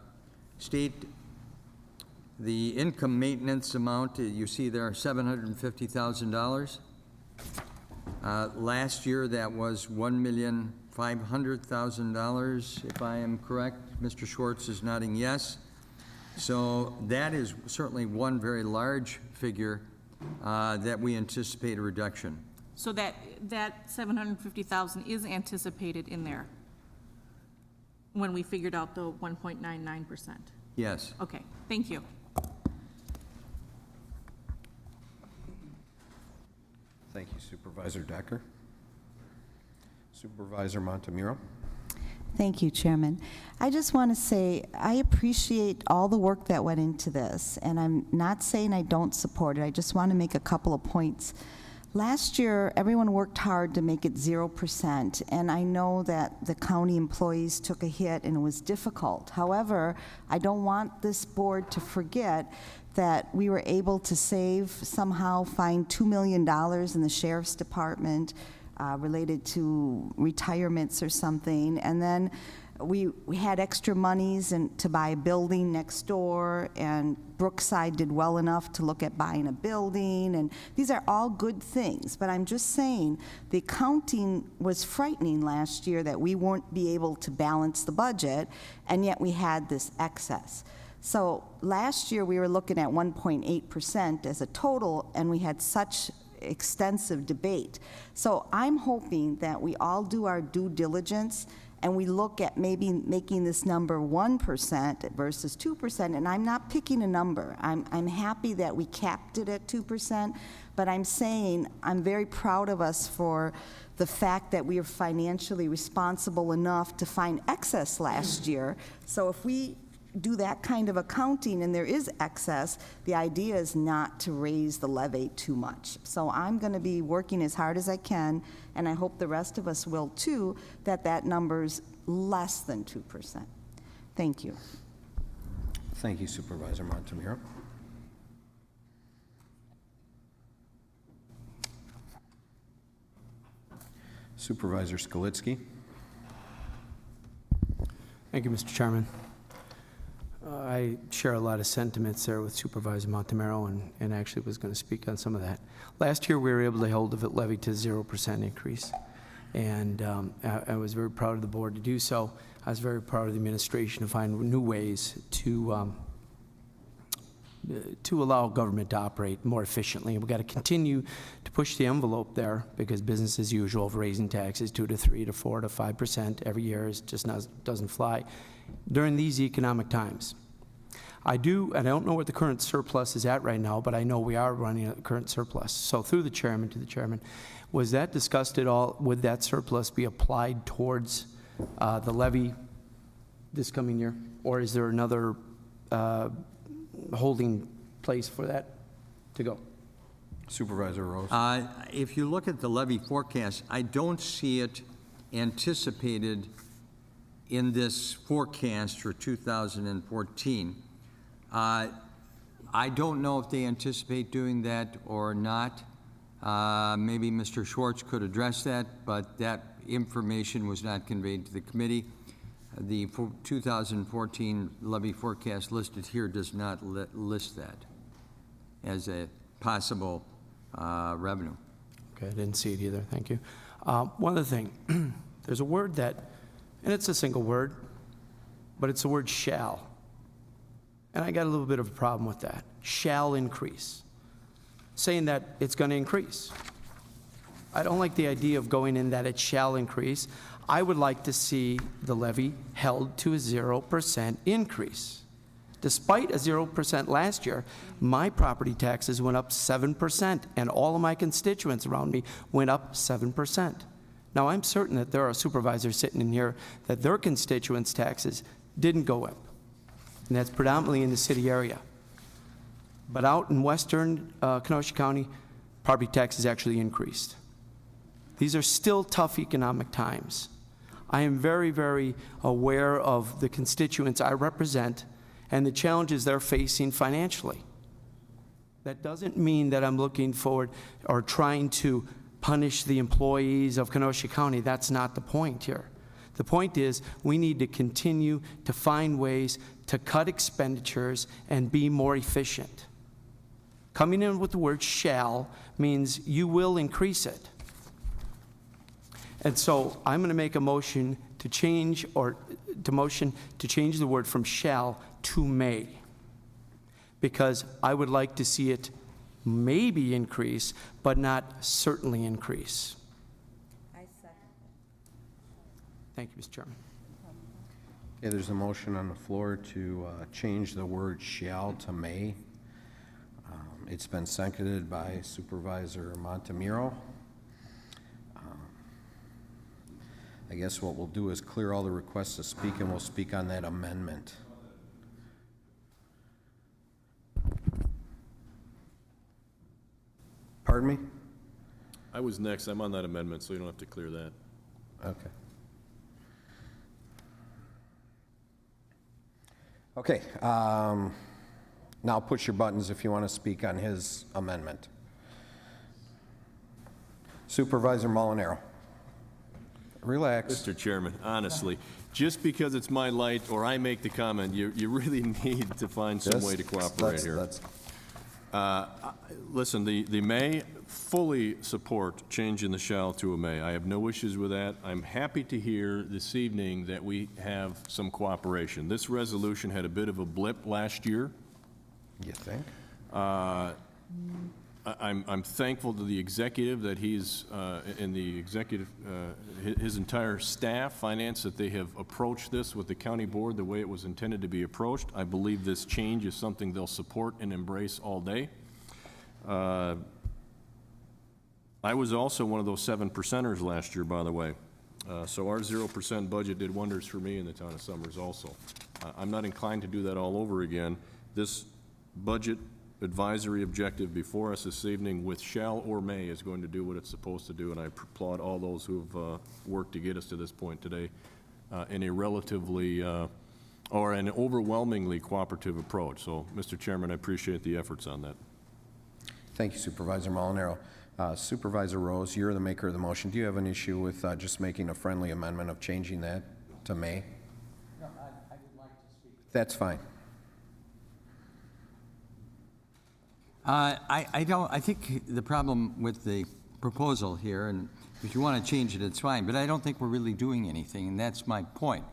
State the income maintenance amount, you see there, $750,000. Last year, that was $1,500,000, if I am correct. Mr. Schwartz is nodding yes. So that is certainly one very large figure that we anticipate a reduction. So that $750,000 is anticipated in there when we figured out the 1.99%? Yes. Okay, thank you. Thank you, Supervisor Decker. Supervisor Montemuro. Thank you, Chairman. I just want to say I appreciate all the work that went into this, and I'm not saying I don't support it. I just want to make a couple of points. Last year, everyone worked hard to make it 0%, and I know that the county employees took a hit and it was difficult. However, I don't want this board to forget that we were able to find $2 million in the Sheriff's Department related to retirements or something, and then we had extra monies to buy a building next door, and Brookside did well enough to look at buying a building, and these are all good things, but I'm just saying the accounting was frightening last year that we won't be able to balance the budget, and yet we had this excess. So last year we were looking at 1.8% as a total, and we had such extensive debate. So I'm hoping that we all do our due diligence and we look at maybe making this number 1% versus 2%, and I'm not picking a number. I'm happy that we capped it at 2%, but I'm saying I'm very proud of us for the fact that we are financially responsible enough to find excess last year. So if we do that kind of accounting and there is excess, the idea is not to raise the levy too much. So I'm going to be working as hard as I can, and I hope the rest of us will too, that number's less than 2%. Thank you. Thank you, Supervisor Montemiro. Supervisor Skalitsky. Thank you, Mr. Chairman. I share a lot of sentiments there with Supervisor Montemiro, and actually was going to speak on some of that. Last year, we were able to hold the levy to 0% increase, and I was very proud of the board to do so. I was very proud of the administration to find new ways to allow government to operate more efficiently. We've got to continue to push the envelope there, because business as usual of raising taxes 2 to 3 to 4 to 5% every year is just doesn't fly during these economic times. I don't know what the current surplus is at right now, but I know we are running a current surplus. So through the chairman to the chairman, was that discussed at all? Would that surplus be applied towards the levy this coming year? Or is there another holding place for that to go? Supervisor Rose. If you look at the levy forecast, I don't see it anticipated in this forecast for 2014. I don't know if they anticipate doing that or not. Maybe Mr. Schwartz could address that, but that information was not conveyed to the committee. The 2014 levy forecast listed here does not list that as a possible revenue. Okay, I didn't see it either. Thank you. One other thing, there's a word that, and it's a single word, but it's the word shall. And I got a little bit of a problem with that. Shall increase. Saying that it's going to increase. I don't like the idea of going in that it shall increase. I would like to see the levy held to a 0% increase. Despite a 0% last year, my property taxes went up 7%, and all of my constituents around me went up 7%. Now, I'm certain that there are supervisors sitting in here that their constituents' taxes didn't go up, and that's predominantly in the city area. But out in western Kenosha County, property taxes actually increased. These are still tough economic times. I am very, very aware of the constituents I represent and the challenges they're facing financially. That doesn't mean that I'm looking forward or trying to punish the employees of Kenosha County. That's not the point here. The point is we need to continue to find ways to cut expenditures and be more efficient. Coming in with the word shall means you will increase it. And so I'm going to make a motion to change the word from shall to may, because I would like to see it maybe increase, but not certainly increase. I second. Thank you, Mr. Chairman. Okay, there's a motion on the floor to change the word shall to may. It's been seconded by Supervisor Montemiro. I guess what we'll do is clear all the requests to speak, and we'll speak on that amendment. Pardon me? I was next. I'm on that amendment, so you don't have to clear that. Okay. Okay. Now push your buttons if you want to speak on his amendment. Supervisor Molinaro. Relax. Mr. Chairman, honestly, just because it's my light or I make the comment, you really need to find some way to cooperate here. Listen, the may fully support changing the shall to a may. I have no issues with that. I'm happy to hear this evening that we have some cooperation. This resolution had a bit of a blip last year. You think? I I'm thankful to the executive that he's, and the executive, his entire staff, finance, that they have approached this with the county board the way it was intended to be approached. I believe this change is something they'll support and embrace all day. I was also one of those 7%ers last year, by the way. So our 0% budget did wonders for me in the town of Summers also. I'm not inclined to do that all over again. This budget advisory objective before us this evening with shall or may is going to do what it's supposed to do, and I applaud all those who have worked to get us to this point today in a relatively or an overwhelmingly cooperative approach. So, Mr. Chairman, I appreciate the efforts on that. Thank you, Supervisor Molinaro. Supervisor Rose, you're the maker of the motion. Do you have an issue with just making a friendly amendment of changing that to may? No, I would like to speak. That's fine. I think the problem with the proposal here, and if you want to change it, it's fine, but I don't think we're really doing anything, and that's my point.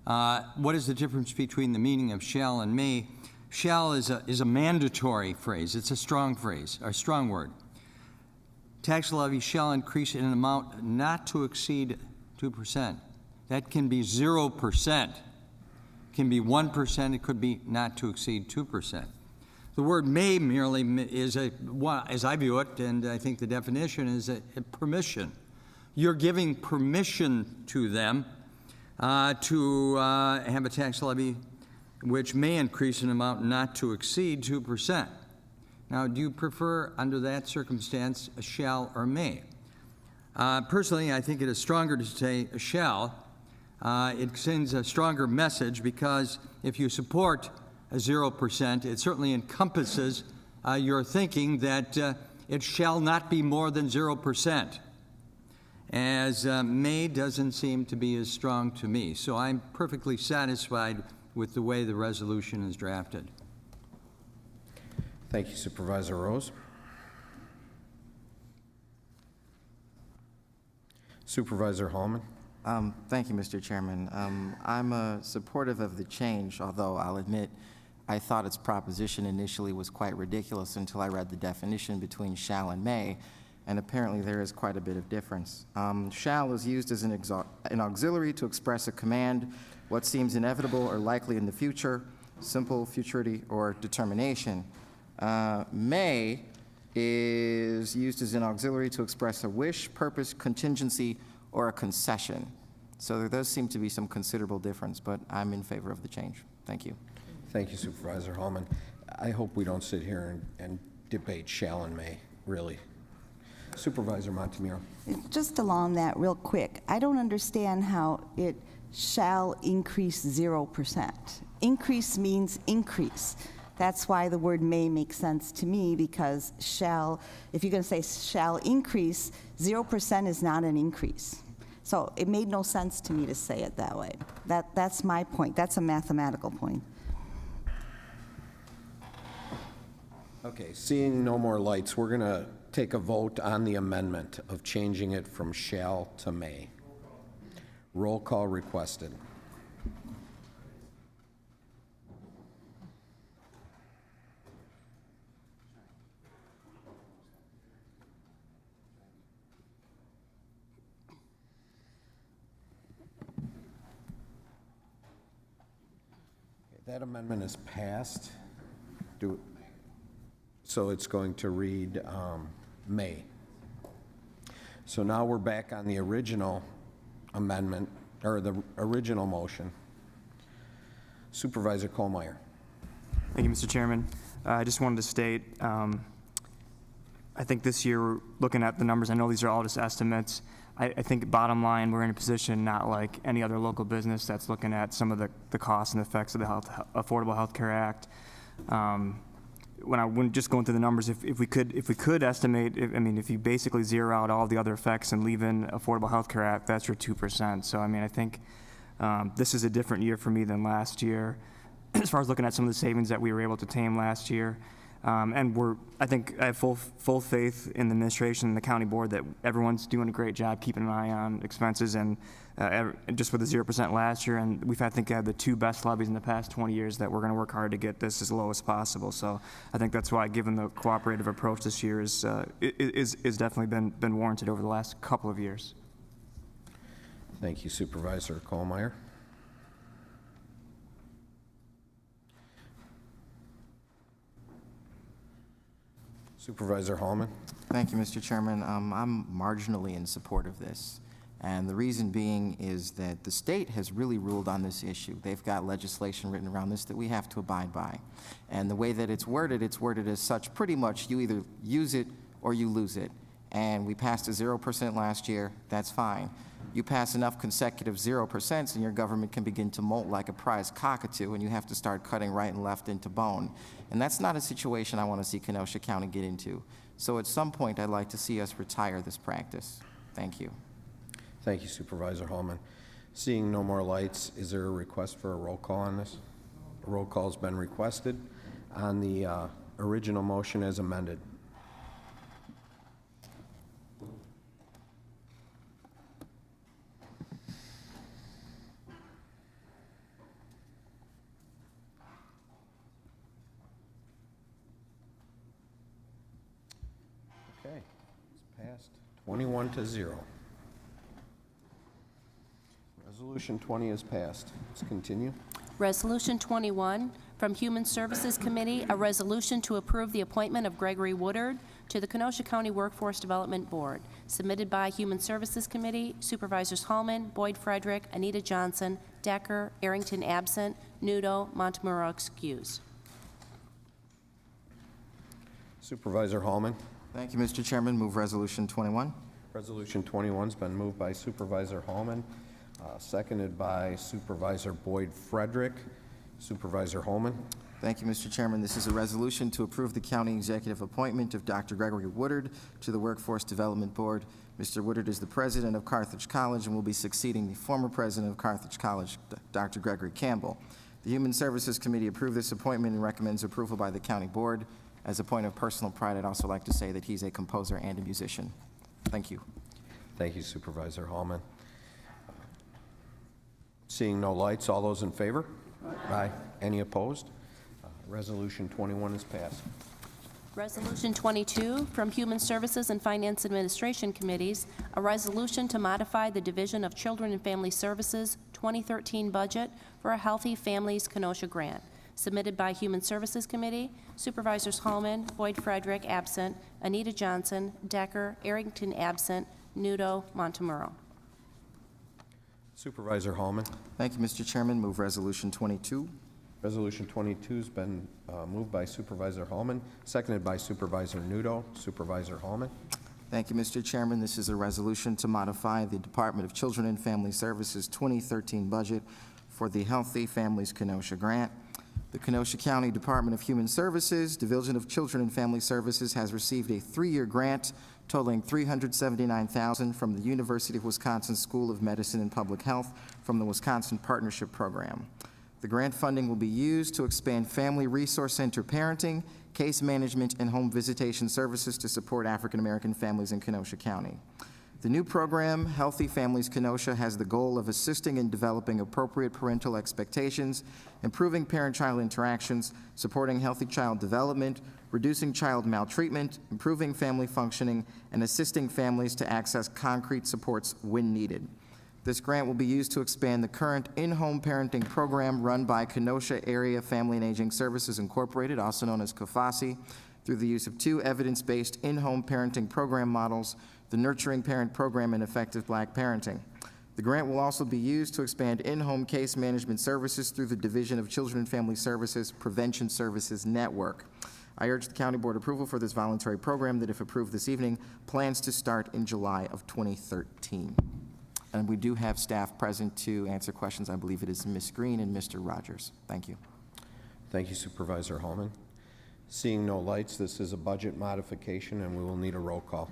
What is the difference between the meaning of shall and may? Shall is a mandatory phrase. It's a strong phrase, or a strong word. Tax levy shall increase in an amount not to exceed 2%. That can be 0%, can be 1%, it could be not to exceed 2%. The word may merely is as I view it, and I think the definition is a permission. You're giving permission to them to have a tax levy which may increase in amount not to exceed 2%. Now, do you prefer, under that circumstance, a shall or may? Personally, I think it is stronger to say a shall. It sends a stronger message because if you support a 0%, it certainly encompasses your thinking that it shall not be more than 0%. As may doesn't seem to be as strong to me. So I'm perfectly satisfied with the way the resolution is drafted. Thank you, Supervisor Rose. Supervisor Hallman. Thank you, Mr. Chairman. I'm supportive of the change, although I'll admit I thought its proposition initially was quite ridiculous until I read the definition between shall and may, and apparently there is quite a bit of difference. Shall is used as an auxiliary to express a command, what seems inevitable or likely in the future, simple futurity or determination. May is used as an auxiliary to express a wish, purpose, contingency, or a concession. So there does seem to be some considerable difference, but I'm in favor of the change. Thank you. Thank you, Supervisor Hallman. I hope we don't sit here and debate shall and may, really. Supervisor Montemuro. Just along that real quick, I don't understand how it shall increase 0%. Increase means increase. That's why the word may makes sense to me, because shall, if you're going to say shall increase, 0% is not an increase. So it made no sense to me to say it that way. That's my point. That's a mathematical point. Okay, seeing no more lights, we're going to take a vote on the amendment of changing it from shall to may. Roll call requested. That amendment is passed. So it's going to read may. So now we're back on the original amendment, or the original motion. Supervisor Kohlmeyer. Thank you, Mr. Chairman. I just wanted to state, I think this year, looking at the numbers, I know these are all just estimates. I think bottom line, we're in a position not like any other local business that's looking at some of the costs and effects of the Affordable Health Care Act. When just going through the numbers, if we could estimate, if you basically zero out all the other effects and leave in Affordable Health Care Act, that's your 2%. So I think this is a different year for me than last year, as far as looking at some of the savings that we were able to tame last year. And I think I have full faith in the administration and the county board that everyone's doing a great job keeping an eye on expenses, and just with the 0% last year, and I think had the 2 best levies in the past 20 years, that we're going to work hard to get this as low as possible. So I think that's why, given the cooperative approach this year, is definitely been warranted over the last couple of years. Thank you, Supervisor Kohlmeyer. Supervisor Hallman. Thank you, Mr. Chairman. I'm marginally in support of this. And the reason being is that the state has really ruled on this issue. They've got legislation written around this that we have to abide by. And the way that it's worded as such, pretty much you either use it or you lose it. And we passed a 0% last year, that's fine. You pass enough consecutive 0% and your government can begin to molt like a prize cockatoo, and you have to start cutting right and left into bone. And that's not a situation I want to see Kenosha County get into. So at some point, I'd like to see us retire this practice. Thank you. Thank you, Supervisor Hallman. Seeing no more lights, is there a request for a roll call on this? A roll call's been requested on the original motion as amended. Okay, it's passed 21-0. Resolution 20 is passed. Let's continue. Resolution 21, from Human Services Committee, a resolution to approve the appointment of Gregory Woodard to the Kenosha County Workforce Development Board, submitted by Human Services Committee, Supervisors Hallman, Boyd Frederick, Anita Johnson, Decker, Arrington absent, Nudo, Montemurro excused. Supervisor Hallman. Thank you, Mr. Chairman. Move Resolution 21. Resolution 21's been moved by Supervisor Hallman, seconded by Supervisor Boyd Frederick. Supervisor Hallman. Thank you, Mr. Chairman. This is a resolution to approve the county executive appointment of Dr. Gregory Woodard to the Workforce Development Board. Mr. Woodard is the president of Carthage College and will be succeeding the former president of Carthage College, Dr. Gregory Campbell. The Human Services Committee approved this appointment and recommends approval by the county board. As a point of personal pride, I'd also like to say that he's a composer and a musician. Thank you. Thank you, Supervisor Hallman. Seeing no lights, all those in favor? Aye. Any opposed? Resolution 21 is passed. Resolution 22, from Human Services and Finance Administration Committees, a resolution to modify the Division of Children and Family Services 2013 budget for a Healthy Families Kenosha grant, submitted by Human Services Committee, Supervisors Hallman, Boyd Frederick absent, Anita Johnson, Decker, Arrington absent, Nudo, Montemurro. Supervisor Hallman. Thank you, Mr. Chairman. Move Resolution 22. Resolution 22 has been moved by Supervisor Hallman, seconded by Supervisor Nudo. Supervisor Hallman. Thank you, Mr. Chairman. This is a resolution to modify the Department of Children and Family Services 2013 budget for the Healthy Families Kenosha grant. The Kenosha County Department of Human Services, Division of Children and Family Services, has received a 3-year grant totaling $379,000 from the University of Wisconsin School of Medicine and Public Health from the Wisconsin Partnership Program. The grant funding will be used to expand Family Resource Center parenting, case management, and home visitation services to support African American families in Kenosha County. The new program, Healthy Families Kenosha, has the goal of assisting in developing appropriate parental expectations, improving parent-child interactions, supporting healthy child development, reducing child maltreatment, improving family functioning, and assisting families to access concrete supports when needed. This grant will be used to expand the current in-home parenting program run by Kenosha Area Family and Aging Services Incorporated, also known as KFASI, through the use of 2 evidence-based in-home parenting program models, the Nurturing Parent Program and Effective Black Parenting. The grant will also be used to expand in-home case management services through the Division of Children and Family Services Prevention Services Network. I urge the County Board approval for this voluntary program that, if approved this evening, plans to start in July of 2013. And we do have staff present to answer questions. I believe it is Ms. Green and Mr. Rogers. Thank you. Thank you, Supervisor Hallman. Seeing no lights, this is a budget modification, and we will need a roll call.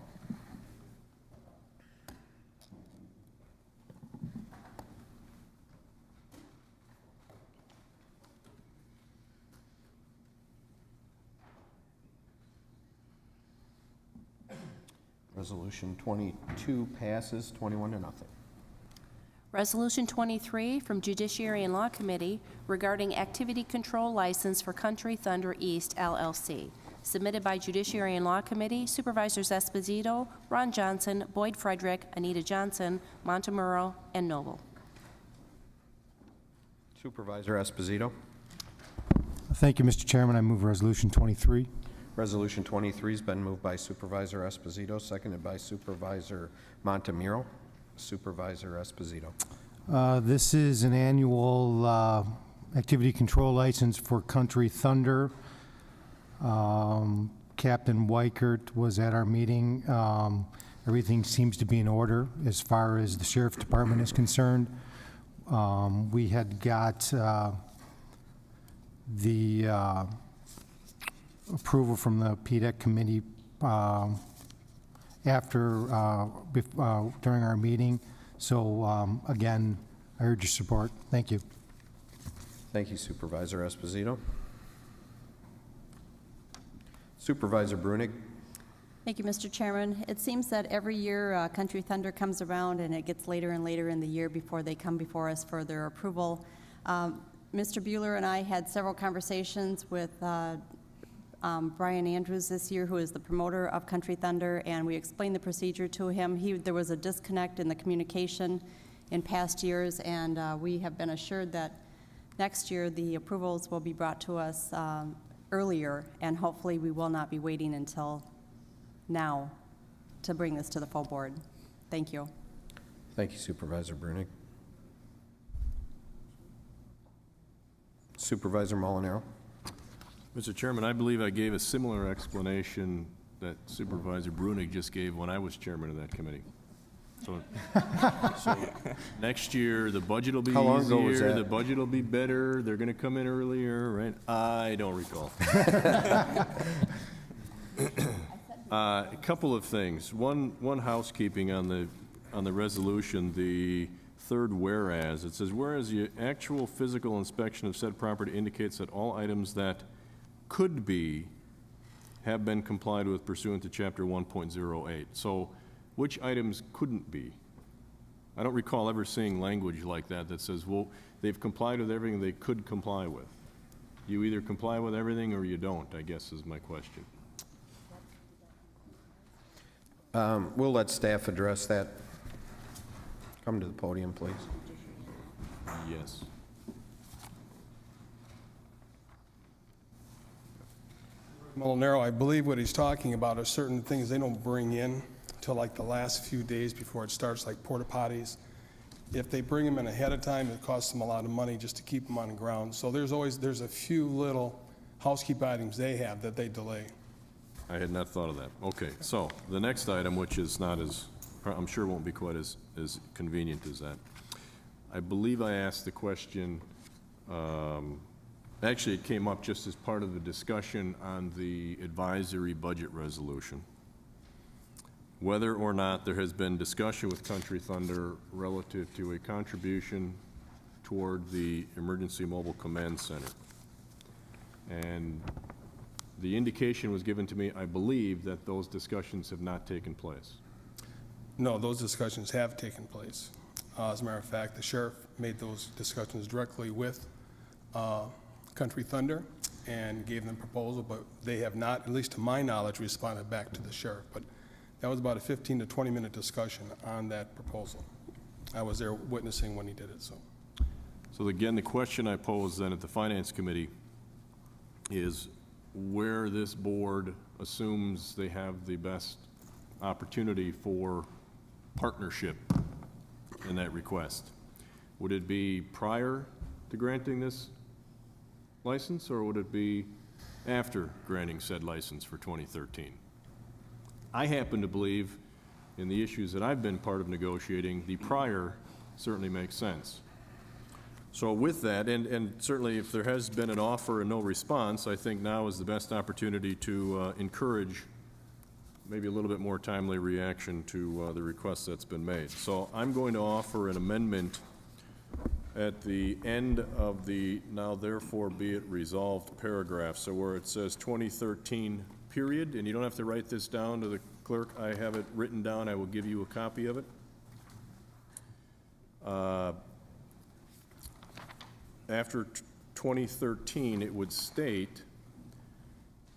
Resolution 22 passes 21 to nothing. Resolution 23 from Judiciary and Law Committee regarding activity control license for Country Thunder East LLC. Submitted by Judiciary and Law Committee, Supervisors Esposito, Ron Johnson, Boyd Frederick, Anita Johnson, Montemurro, and Noble. Supervisor Esposito. Thank you, Mr. Chairman. I move Resolution 23. Resolution 23 has been moved by Supervisor Esposito, seconded by Supervisor Montemurro. Supervisor Esposito. This is an annual activity control license for Country Thunder. Captain Weichert was at our meeting. Everything seems to be in order as far as the Sheriff's Department is concerned. We had got the approval from the PDEC committee during our meeting. So again, I urge your support. Thank you. Thank you, Supervisor Esposito. Supervisor Brunig. Thank you, Mr. Chairman. It seems that every year Country Thunder comes around and it gets later and later in the year before they come before us for their approval. Mr. Bueller and I had several conversations with Brian Andrews this year, who is the promoter of Country Thunder, and we explained the procedure to him. There was a disconnect in the communication in past years, and we have been assured that next year the approvals will be brought to us earlier, and hopefully we will not be waiting until now to bring this to the full board. Thank you. Thank you, Supervisor Brunig. Supervisor Molinaro. Mr. Chairman, I believe I gave a similar explanation that Supervisor Brunig just gave when I was chairman of that committee. So next year, the budget will be How long ago was easier, that? the budget will be better, they're gonna come in earlier, right? I don't recall. A couple of things. One housekeeping on the resolution, the third whereas. It says, whereas the actual physical inspection of said property indicates that all items that could be have been complied with pursuant to Chapter 1.08. So which items couldn't be? I don't recall ever seeing language like that that says, well, they've complied with everything they could comply with. You either comply with everything or you don't, I guess is my question. We'll let staff address that. Come to the podium, please. Yes. Molinaro, I believe what he's talking about are certain things they don't bring in till like the last few days before it starts, like porta potties. If they bring them in ahead of time, it costs them a lot of money just to keep them on the ground. So there's a few little housekeeping items they have that they delay. I had not thought of that. Okay, so the next item, which is not as, I'm sure won't be quite as convenient as that. I believe I asked the question, actually it came up just as part of the discussion on the advisory budget resolution. Whether or not there has been discussion with Country Thunder relative to a contribution toward the Emergency Mobile Command Center. And the indication was given to me, I believe, that those discussions have not taken place. No, those discussions have taken place. As a matter of fact, the sheriff made those discussions directly with Country Thunder and gave them proposal, but they have not, at least to my knowledge, responded back to the sheriff. But that was about a 15 to 20-minute discussion on that proposal. I was there witnessing when he did it, so. So again, the question I posed then at the Finance Committee is where this board assumes they have the best opportunity for partnership in that request. Would it be prior to granting this license, or would it be after granting said license for 2013? I happen to believe, in the issues that I've been part of negotiating, the prior certainly makes sense. So with that, and certainly if there has been an offer and no response, I think now is the best opportunity to encourage maybe a little bit more timely reaction to the request that's been made. So I'm going to offer an amendment at the end of the now therefore be it resolved paragraph. So where it says 2013 period, and you don't have to write this down to the clerk. I have it written down. I will give you a copy of it. After 2013, it would state,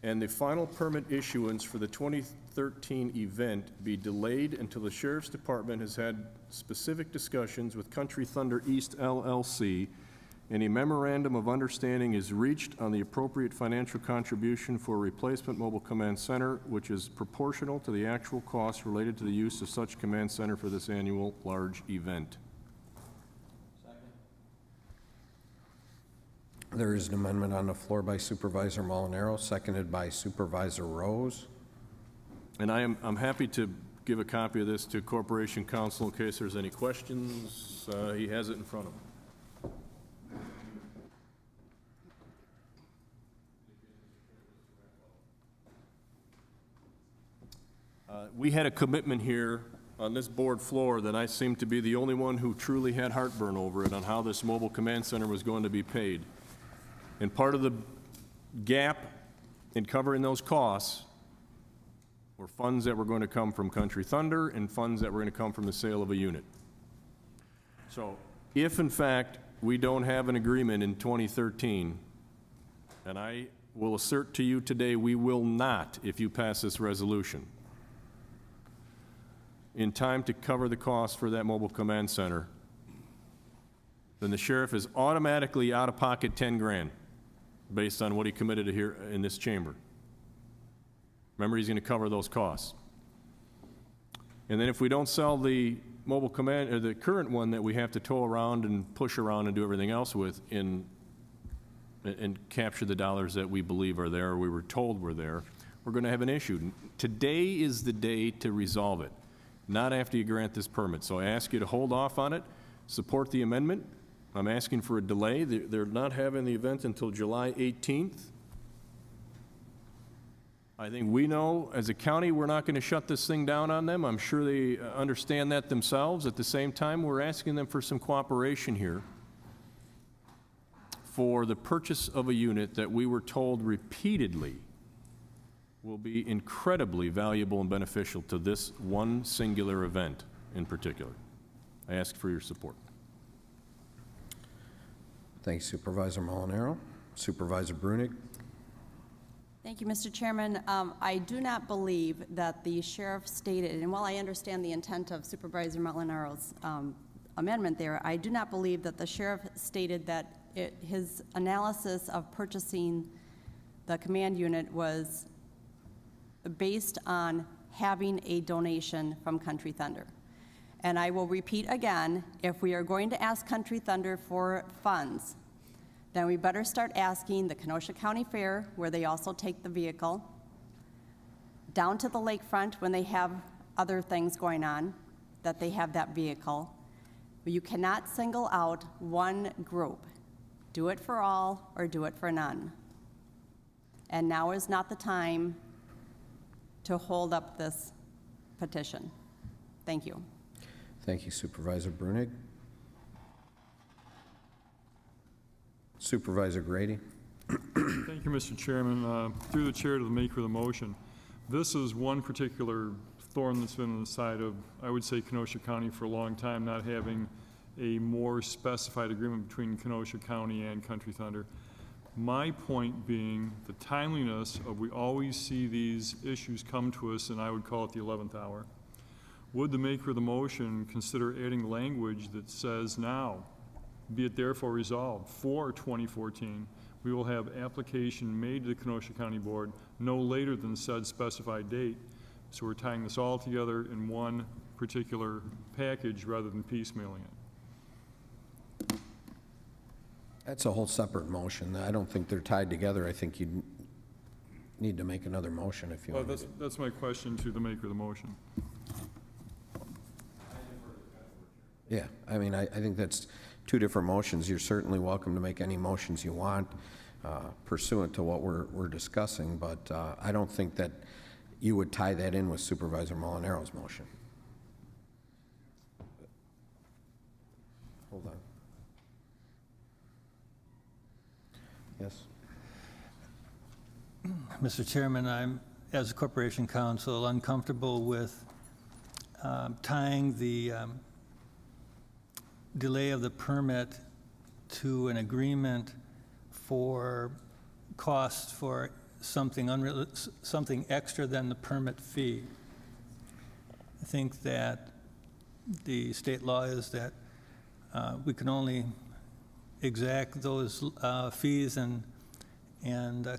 and the final permit issuance for the 2013 event be delayed until the Sheriff's Department has had specific discussions with Country Thunder East LLC, and a memorandum of understanding is reached on the appropriate financial contribution for a replacement mobile command center, which is proportional to the actual costs related to the use of such command center for this annual large event. There is an amendment on the floor by Supervisor Molinaro, seconded by Supervisor Rose. And I'm happy to give a copy of this to Corporation Counsel in case there's any questions. He has it in front of him. We had a commitment here on this board floor that I seem to be the only one who truly had heartburn over it on how this mobile command center was going to be paid. And part of the gap in covering those costs were funds that were going to come from Country Thunder and funds that were going to come from the sale of a unit. So if, in fact, we don't have an agreement in 2013, and I will assert to you today we will not if you pass this resolution, in time to cover the cost for that mobile command center, then the sheriff is automatically out of pocket 10 grand based on what he committed to here in this chamber. Remember, he's going to cover those costs. And then if we don't sell the mobile command, or the current one that we have to tow around and push around and do everything else with and capture the dollars that we believe are there or we were told were there, we're going to have an issue. Today is the day to resolve it, not after you grant this permit. So I ask you to hold off on it, support the amendment. I'm asking for a delay. They're not having the event until July 18th. I think we know, as a county, we're not going to shut this thing down on them. I'm sure they understand that themselves. At the same time, we're asking them for some cooperation here for the purchase of a unit that we were told repeatedly will be incredibly valuable and beneficial to this one singular event in particular. I ask for your support. Thank you, Supervisor Molinaro. Supervisor Brunig. Thank you, Mr. Chairman. I do not believe that the sheriff stated, and while I understand the intent of Supervisor Molinaro's amendment there, I do not believe that the sheriff stated that his analysis of purchasing the command unit was based on having a donation from Country Thunder. And I will repeat again, if we are going to ask Country Thunder for funds, then we better start asking the Kenosha County Fair, where they also take the vehicle, down to the lakefront when they have other things going on, that they have that vehicle. But you cannot single out one group. Do it for all or do it for none. And now is not the time to hold up this petition. Thank you. Thank you, Supervisor Brunig. Supervisor Grady. Thank you, Mr. Chairman. Through the chair to the maker of the motion, this is one particular thorn that's been on the side of, I would say, Kenosha County for a long time, not having a more specified agreement between Kenosha County and Country Thunder. My point being the timeliness of, we always see these issues come to us, and I would call it the 11th hour. Would the maker of the motion consider adding language that says now, be it therefore resolved, for 2014, we will have application made to the Kenosha County Board no later than said specified date. So we're tying this all together in one particular package rather than piecemealing it. That's a whole separate motion. I don't think they're tied together. I think you need to make another motion if you want. That's my question to the maker of the motion. Yeah, I mean, I think that's two different motions. You're certainly welcome to make any motions you want pursuant to what we're discussing, but I don't think that you would tie that in with Supervisor Molinaro's motion. Hold on. Yes. Mr. Chairman, I'm as a corporation counsel, uncomfortable with tying the delay of the permit to an agreement for costs for something extra than the permit fee. I think that the state law is that we can only exact those fees and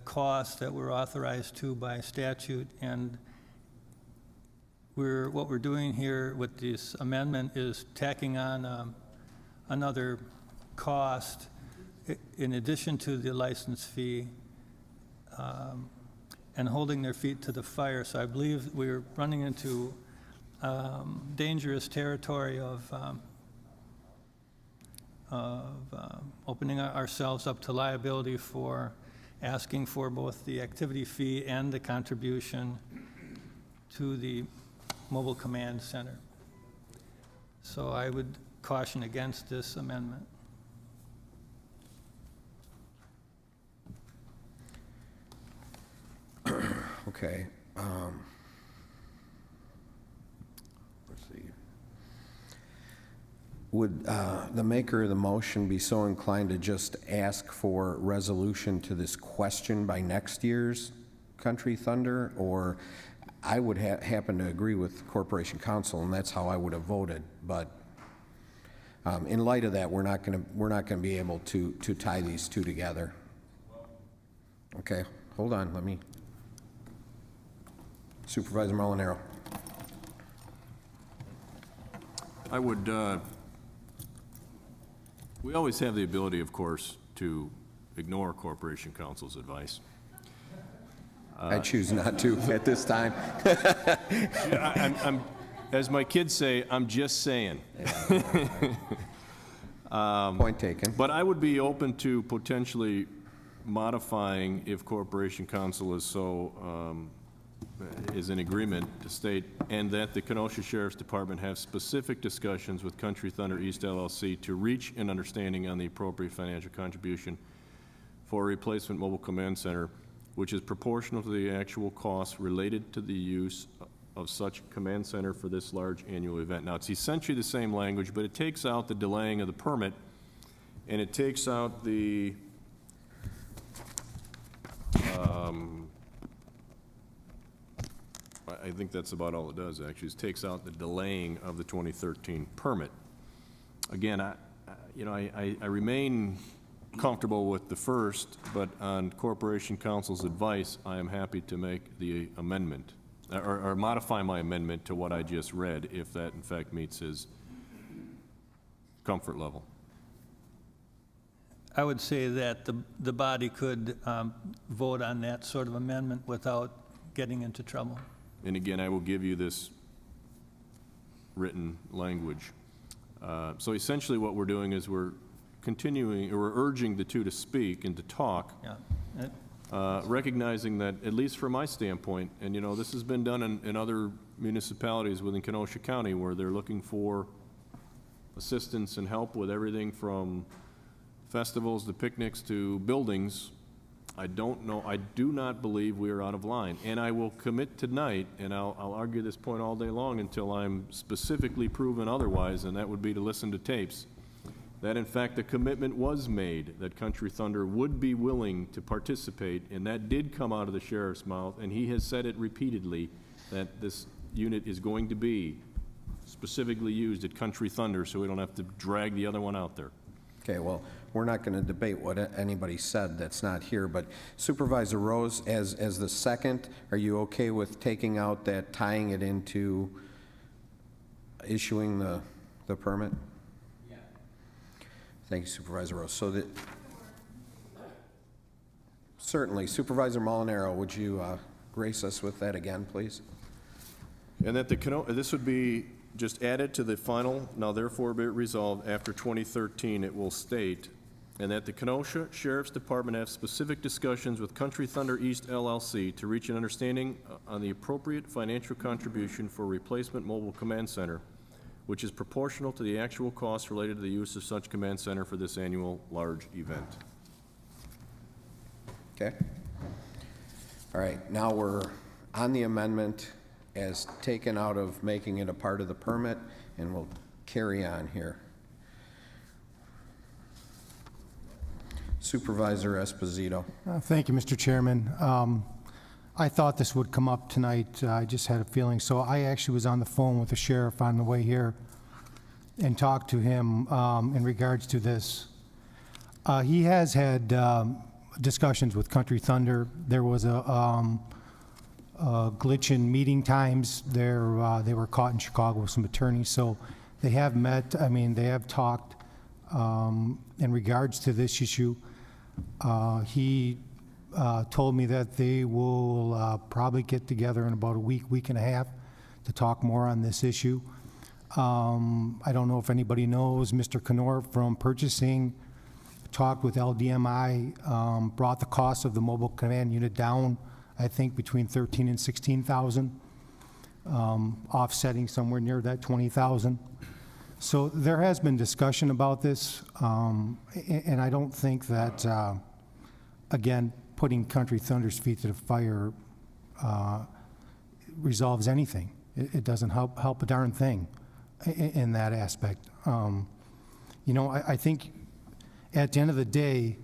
costs that we're authorized to by statute, and what we're doing here with this amendment is tacking on another cost in addition to the license fee, and holding their feet to the fire. So I believe we're running into dangerous territory of opening ourselves up to liability for asking for both the activity fee and the contribution to the mobile command center. So I would caution against this amendment. Okay. Let's see. Would the maker of the motion be so inclined to just ask for resolution to this question by next year's Country Thunder? Or I would happen to agree with Corporation Counsel, and that's how I would have voted. But in light of that, we're not going to be able to tie these two together. Okay, hold on. Let me. Supervisor Molinaro. I would, we always have the ability, of course, to ignore Corporation Counsel's advice. I choose not to at this time. I'm, as my kids say, I'm just saying. Point taken. But I would be open to potentially modifying, if Corporation Counsel is so, is in agreement, to state, and that the Kenosha Sheriff's Department have specific discussions with Country Thunder East LLC to reach an understanding on the appropriate financial contribution for a replacement mobile command center, which is proportional to the actual costs related to the use of such command center for this large annual event. Now, it's essentially the same language, but it takes out the delaying of the permit, and it takes out the I think that's about all it does, actually, is takes out the delaying of the 2013 permit. Again, I remain comfortable with the first, but on Corporation Counsel's advice, I am happy to make the amendment, or modify my amendment to what I just read, if that in fact meets his comfort level. I would say that the body could vote on that sort of amendment without getting into trouble. And again, I will give you this written language. So essentially what we're doing is we're continuing, or we're urging the two to speak and to talk, recognizing that, at least from my standpoint, and you know, this has been done in other municipalities within Kenosha County where they're looking for assistance and help with everything from festivals to picnics to buildings. I don't know, I do not believe we are out of line. And I will commit tonight, and I'll argue this point all day long until I'm specifically proven otherwise, and that would be to listen to tapes, that in fact the commitment was made that Country Thunder would be willing to participate, and that did come out of the sheriff's mouth, and he has said it repeatedly, that this unit is going to be specifically used at Country Thunder, so we don't have to drag the other one out there. Okay, well, we're not going to debate what anybody said that's not here, but Supervisor Rose, as the second, are you okay with taking out that, tying it into issuing the permit? Yeah. Thank you, Supervisor Rose. So that, certainly, Supervisor Molinaro, would you grace us with that again, please? And that this would be just added to the final, now therefore be it resolved, after 2013, it will state, and that the Kenosha Sheriff's Department have specific discussions with Country Thunder East LLC to reach an understanding on the appropriate financial contribution for replacement mobile command center, which is proportional to the actual costs related to the use of such command center for this annual large event. Okay. All right, now we're on the amendment as taken out of making it a part of the permit, and we'll carry on here. Supervisor Esposito. Thank you, Mr. Chairman. I thought this would come up tonight. I just had a feeling. So I actually was on the phone with the sheriff on the way here and talked to him in regards to this. He has had discussions with Country Thunder. There was a glitch in meeting times. They were caught in Chicago with some attorneys. So they have met. I mean, they have talked in regards to this issue. He told me that they will probably get together in about a week and a half to talk more on this issue. I don't know if anybody knows, Mr. Knorr from purchasing talked with LDMI, brought the cost of the mobile command unit down, I think between 13 and 16,000, offsetting somewhere near that 20,000. So there has been discussion about this, and I don't think that, again, putting Country Thunder's feet to the fire resolves anything. It doesn't help a darn thing in that aspect. You know, I think at the end of the day,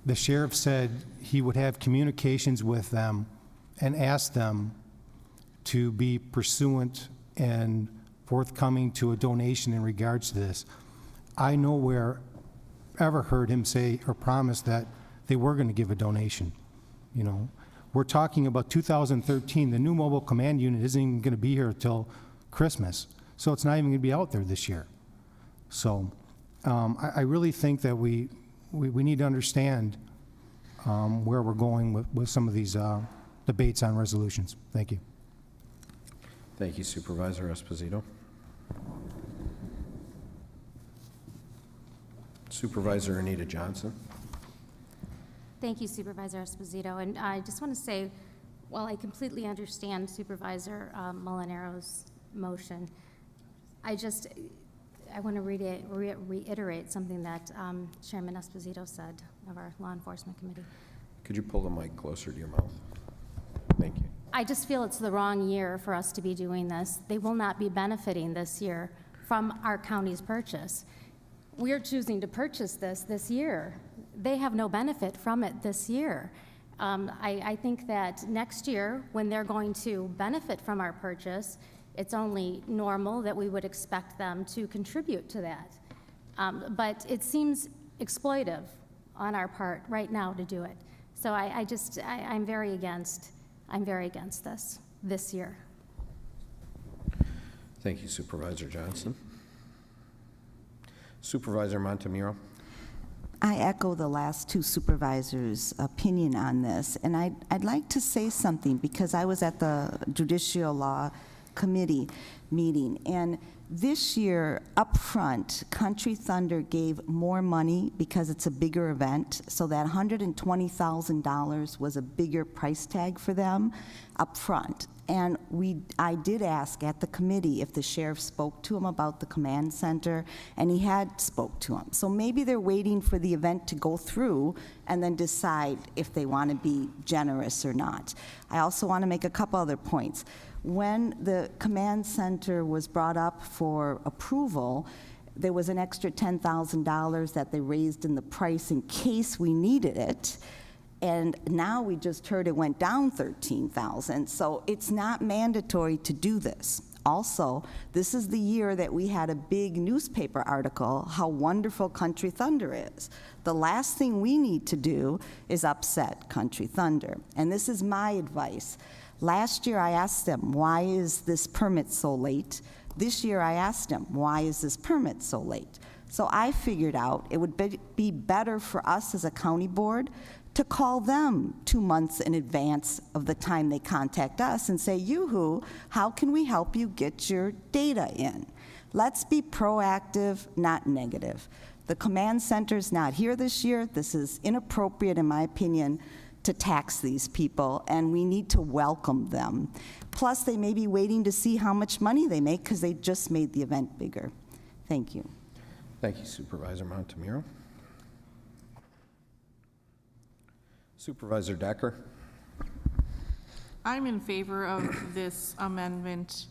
the sheriff said he would have communications with them and ask them to be pursuant and forthcoming to a donation in regards to this. I nowhere ever heard him say or promise that they were going to give a donation. You know, we're talking about 2013. The new mobile command unit isn't even going to be here until Christmas, so it's not even going to be out there this year. So I really think that we need to understand where we're going with some of these debates on resolutions. Thank you. Thank you, Supervisor Esposito. Supervisor Anita Johnson. Thank you, Supervisor Esposito. And I just want to say, while I completely understand Supervisor Molinaro's motion, I want to reiterate something that Chairman Esposito said of our Law Enforcement Committee. Could you pull the mic closer to your mouth? Thank you. I just feel it's the wrong year for us to be doing this. They will not be benefiting this year from our county's purchase. We are choosing to purchase this year. They have no benefit from it this year. I think that next year, when they're going to benefit from our purchase, it's only normal that we would expect them to contribute to that. But it seems exploitive on our part right now to do it. So I'm very against this year. Thank you, Supervisor Johnson. Supervisor Montemuro. I echo the last two supervisors' opinion on this, and I'd like to say something because I was at the Judicial Law Committee meeting, and this year, up front, Country Thunder gave more money because it's a bigger event, so that $120,000 was a bigger price tag for them up front. And I did ask at the committee if the sheriff spoke to him about the command center, and he had spoke to him. So maybe they're waiting for the event to go through and then decide if they want to be generous or not. I also want to make a couple other points. When the command center was brought up for approval, there was an extra $10,000 that they raised in the price in case we needed it. And now we just heard it went down $13,000, so it's not mandatory to do this. Also, this is the year that we had a big newspaper article how wonderful Country Thunder is. The last thing we need to do is upset Country Thunder, and this is my advice. Last year I asked them, why is this permit so late? This year I asked them, why is this permit so late? So I figured out it would be better for us as a county board to call them 2 months in advance of the time they contact us and say, yoo-hoo, how can we help you get your data in? Let's be proactive, not negative. The command center's not here this year. This is inappropriate, in my opinion, to tax these people, and we need to welcome them. Plus, they may be waiting to see how much money they make because they just made the event bigger. Thank you. Thank you, Supervisor Montemuro. Supervisor Decker. I'm in favor of this amendment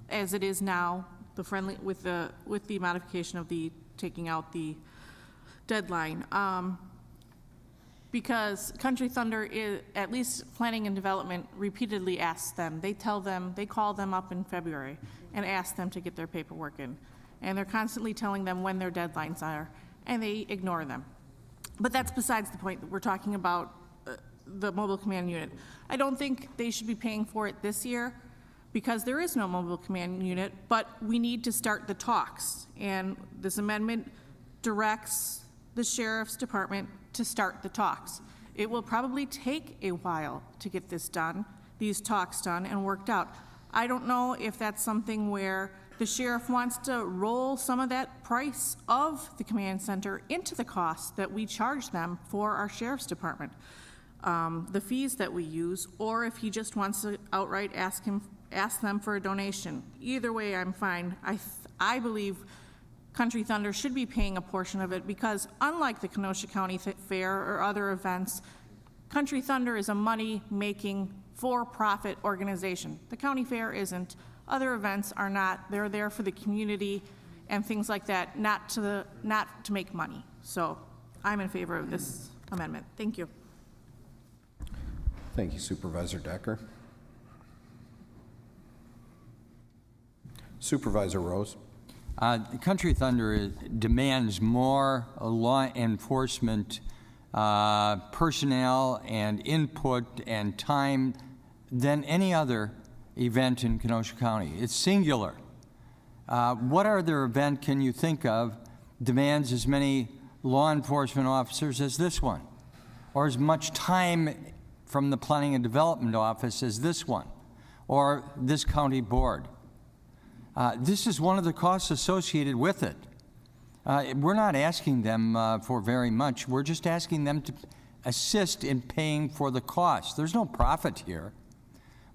as it is now, the friendly, with the modification of the taking out the deadline. Because Country Thunder is, at least Planning and Development repeatedly asks them, they call them up in February and ask them to get their paperwork in. And they're constantly telling them when their deadlines are, and they ignore them. But that's besides the point. We're talking about the mobile command unit. I don't think they should be paying for it this year because there is no mobile command unit, but we need to start the talks. And this amendment directs the sheriff's department to start the talks. It will probably take a while to get this done, these talks done and worked out. I don't know if that's something where the sheriff wants to roll some of that price of the command center into the cost that we charge them for our sheriff's department, the fees that we use, or if he just wants to outright ask them for a donation. Either way, I'm fine. I believe Country Thunder should be paying a portion of it because unlike the Kenosha County Fair or other events, Country Thunder is a money-making, for-profit organization. The county fair isn't. Other events are not. They're there for the community and things like that, not to make money. So I'm in favor of this amendment. Thank you. Thank you, Supervisor Decker. Supervisor Rose. Country Thunder demands more law enforcement personnel and input and time than any other event in Kenosha County. It's singular. What other event can you think of demands as many law enforcement officers as this one, or as much time from the Planning and Development Office as this one, or this county board? This is one of the costs associated with it. We're not asking them for very much. We're just asking them to assist in paying for the cost. There's no profit here.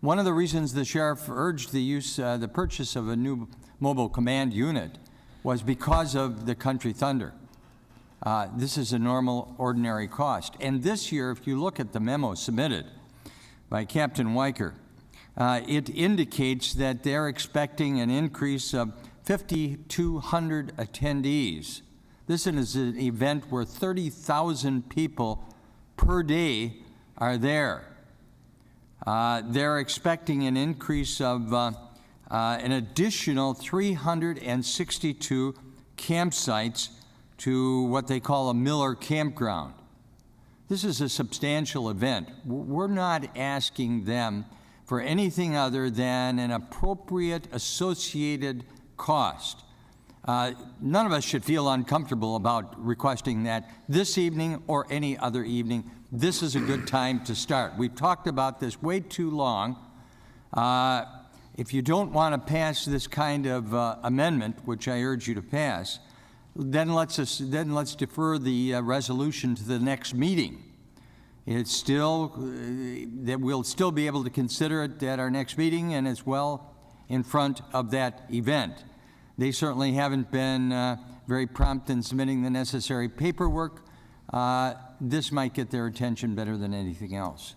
One of the reasons the sheriff urged the purchase of a new mobile command unit was because of the Country Thunder. This is a normal, ordinary cost. And this year, if you look at the memo submitted by Captain Weicker, it indicates that they're expecting an increase of 5,200 attendees. This is an event where 30,000 people per day are there. They're expecting an increase of an additional 362 campsites to what they call a Miller campground. This is a substantial event. We're not asking them for anything other than an appropriate associated cost. None of us should feel uncomfortable about requesting that this evening or any other evening. This is a good time to start. We've talked about this way too long. If you don't want to pass this kind of amendment, which I urge you to pass, then let's defer the resolution to the next meeting. It's still, that we'll still be able to consider it at our next meeting and as well in front of that event. They certainly haven't been very prompt in submitting the necessary paperwork. This might get their attention better than anything else.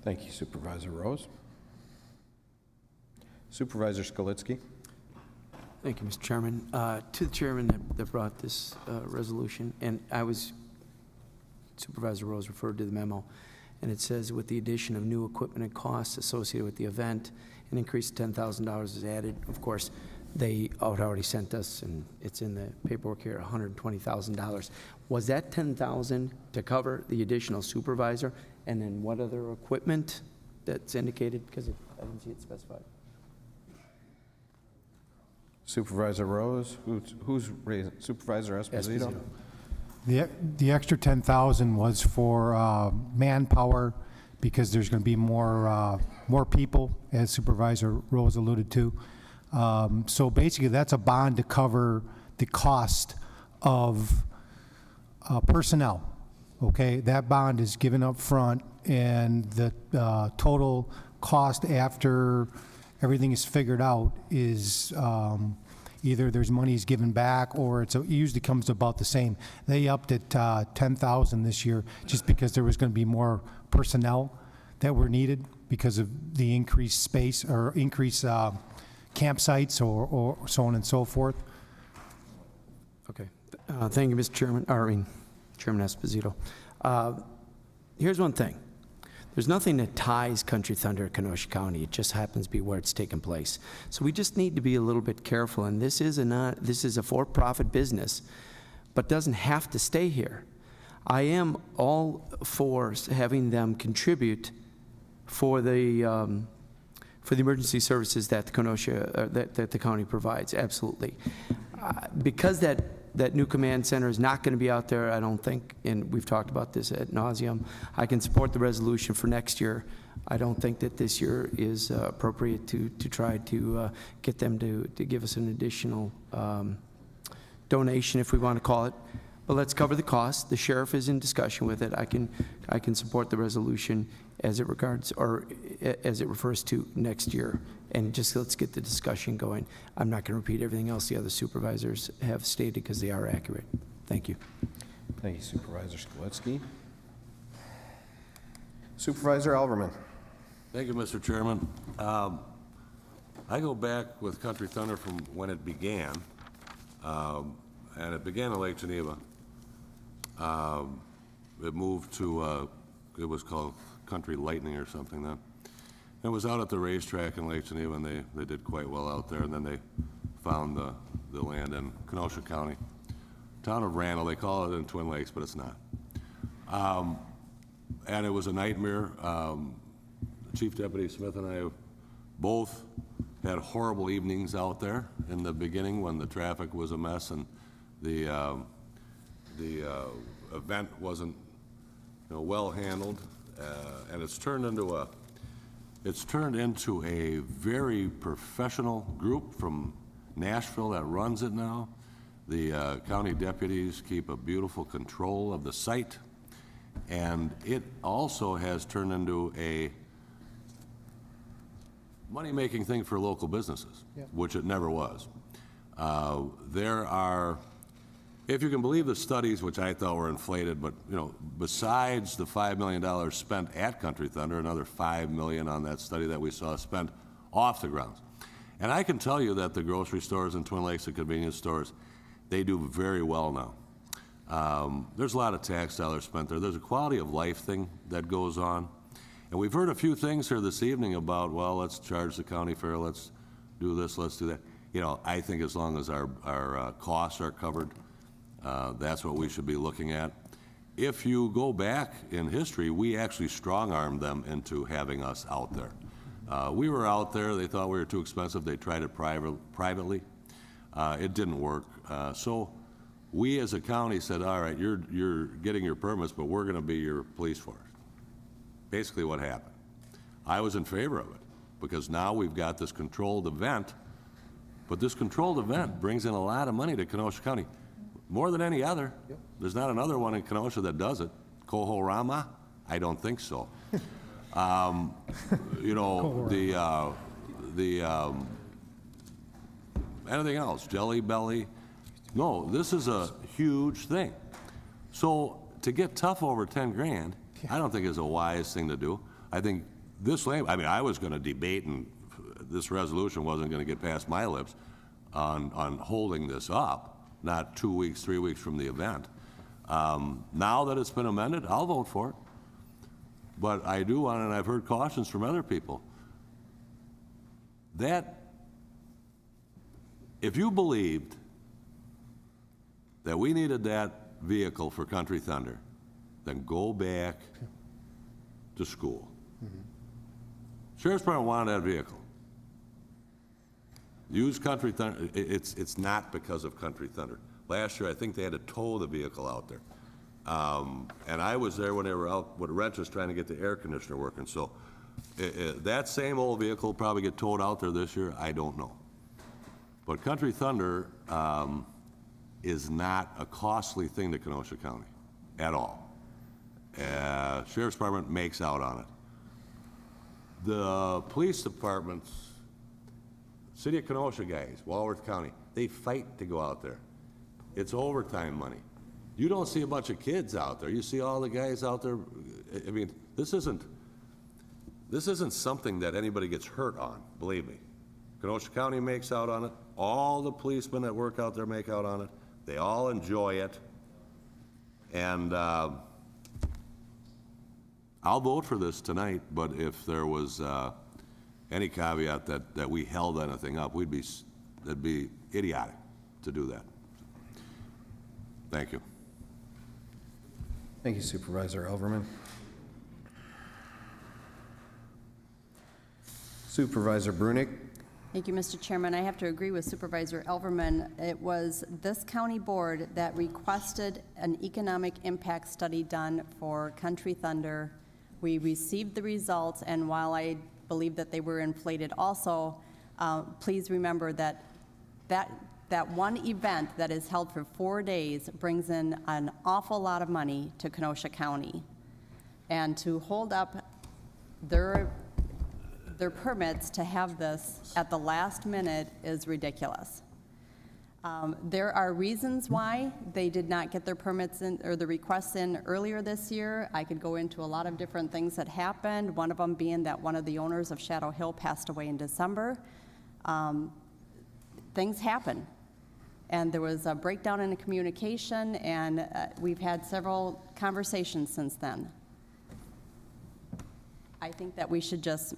Thank you, Supervisor Rose. Supervisor Skolitsky. Thank you, Mr. Chairman. To the chairman that brought this resolution, and Supervisor Rose referred to the memo, and it says with the addition of new equipment and costs associated with the event, an increase of $10,000 is added. Of course, they had already sent us, and it's in the paperwork here, $120,000. Was that $10,000 to cover the additional supervisor, and then what other equipment that's indicated? Because I didn't see it specified. Supervisor Rose, who's raising? Supervisor Esposito? The extra 10,000 was for manpower because there's going to be more people, as Supervisor Rose alluded to. So basically, that's a bond to cover the cost of personnel. Okay, that bond is given up front, and the total cost after everything is figured out is either there's monies given back or it usually comes about the same. They upped it $10,000 this year just because there was going to be more personnel that were needed because of the increased space or increased campsites or so on and so forth. Okay. Thank you, Mr. Chairman, Chairman Esposito. Here's one thing. There's nothing that ties Country Thunder to Kenosha County. It just happens to be where it's taking place. So we just need to be a little bit careful. And this is a for-profit business, but doesn't have to stay here. I am all for having them contribute for the emergency services that the Kenosha that the county provides. Absolutely, because that new command center is not going to be out there, I don't think, and we've talked about this ad nauseum, I can support the resolution for next year. I don't think that this year is appropriate to try to get them to give us an additional donation, if we want to call it. But let's cover the cost. The sheriff is in discussion with it. I can support the resolution as it regards, or as it refers to next year. And just let's get the discussion going. I'm not going to repeat everything else the other supervisors have stated because they are accurate. Thank you. Thank you, Supervisor Skoletsky. Supervisor Alverman. Thank you, Mr. Chairman. I go back with Country Thunder from when it began, and it began in Lake Geneva. It moved to, it was called Country Lightning or something then. It was out at the racetrack in Lake Geneva, and they did quite well out there, and then they found the land in Kenosha County. Town of Randall, they call it in Twin Lakes, but it's not. And it was a nightmare. Chief Deputy Smith and I both had horrible evenings out there in the beginning when the traffic was a mess and the event wasn't well handled, and it's turned into a very professional group from Nashville that runs it now. The county deputies keep a beautiful control of the site, and it also has turned into a money-making thing for local businesses, which it never was. There are, if you can believe the studies, which I thought were inflated, but besides the $5 million spent at Country Thunder, another $5 million on that study that we saw spent off the grounds. And I can tell you that the grocery stores in Twin Lakes, the convenience stores, they do very well now. There's a lot of tax dollars spent there. There's a quality of life thing that goes on. And we've heard a few things here this evening about, well, let's charge the county fair, let's do this, let's do that. I think as long as our costs are covered, that's what we should be looking at. If you go back in history, we actually strong-armed them into having us out there. We were out there, they thought we were too expensive, they tried it privately. It didn't work. So we as a county said, all right, you're getting your permits, but we're gonna be your police force. Basically what happened. I was in favor of it because now we've got this controlled event, but this controlled event brings in a lot of money to Kenosha County, more than any other. There's not another one in Kenosha that does it. Koho-Rama? I don't think so. Anything else? Jelly Belly? No, this is a huge thing. So to get tough over 10 grand, I don't think is a wise thing to do. I think this I was going to debate, and this resolution wasn't going to get past my lips on holding this up, not 2 weeks, 3 weeks from the event. Now that it's been amended, I'll vote for it. But I do want, and I've heard cautions from other people, that if you believed that we needed that vehicle for Country Thunder, then go back to school. Sheriff's Department wanted that vehicle. Use Country Thunder. It's not because of Country Thunder. Last year, I think they had to tow the vehicle out there. And I was there when they were out with wrenches trying to get the air conditioner working. So that same old vehicle will probably get towed out there this year. I don't know. But Country Thunder is not a costly thing to Kenosha County at all. Sheriff's Department makes out on it. The police departments, City of Kenosha guys, Walworth County, They fight to go out there. It's overtime money. You don't see a bunch of kids out there. You see all the guys out there. I mean, this isn't something that anybody gets hurt on, believe me. Kenosha County makes out on it. All the policemen that work out there make out on it. They all enjoy it. And I'll vote for this tonight, but if there was any caveat that we held anything up, that'd be idiotic to do that. Thank you. Thank you, Supervisor Elverman. Supervisor Brunick. Thank you, Mr. Chairman. I have to agree with Supervisor Elverman. It was this county board that requested an economic impact study done for Country Thunder. We received the results, and while I believe that they were inflated also, please remember that one event that is held for 4 days brings in an awful lot of money to Kenosha County. And to hold up their permits to have this at the last minute is ridiculous. There are reasons why they did not get their permits in, or the requests in earlier this year. I could go into a lot of different things that happened, one of them being that one of the owners of Shadow Hill passed away in December. Things happen. And there was a breakdown in the communication, and we've had several conversations since then. I think that we should just,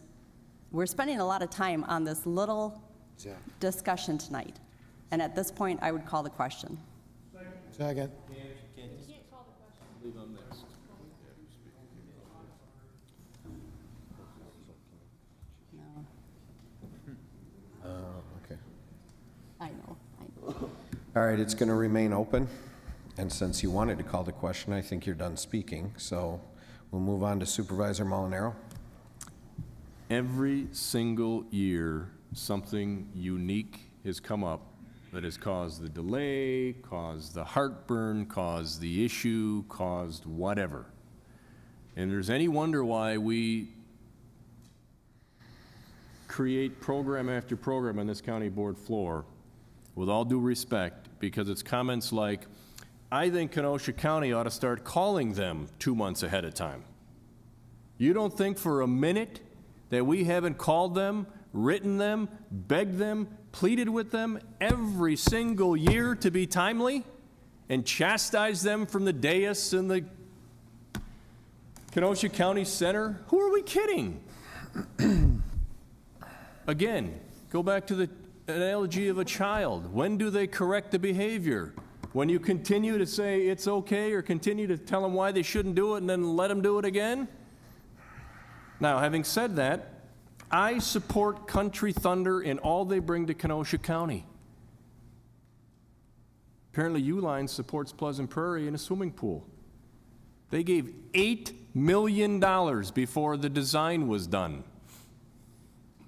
we're spending a lot of time on this little discussion tonight. And at this point, I would call the question. Second. Okay. I know. All right, it's going to remain open. And since you wanted to call the question, I think you're done speaking. So we'll move on to Supervisor Molinaro. Every single year, something unique has come up that has caused the delay, caused the heartburn, caused the issue, caused whatever. And there's any wonder why we create program after program on this county board floor, with all due respect, because it's comments like, I think Kenosha County ought to start calling them 2 months ahead of time. You don't think for a minute that we haven't called them, written them, begged them, pleaded with them every single year to be timely, and chastised them from the dais in the Kenosha County Center? Who are we kidding? Again, go back to the analogy of a child. When do they correct the behavior? When you continue to say it's okay, or continue to tell them why they shouldn't do it and then let them do it again? Now, having said that, I support Country Thunder in all they bring to Kenosha County. Apparently Uline supports Pleasant Prairie in a swimming pool. They gave $8 million before the design was done.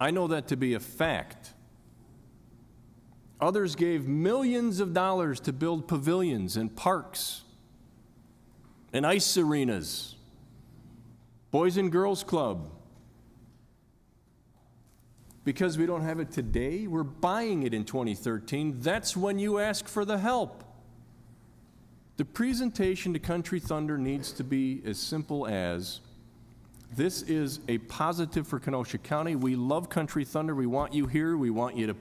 I know that to be a fact. Others gave millions of dollars to build pavilions and parks and ice arenas, Boys and Girls Club. Because we don't have it today, we're buying it in 2013. That's when you ask for the help. The presentation to Country Thunder needs to be as simple as, this is a positive for Kenosha County. We love Country Thunder. We want you here. We want you to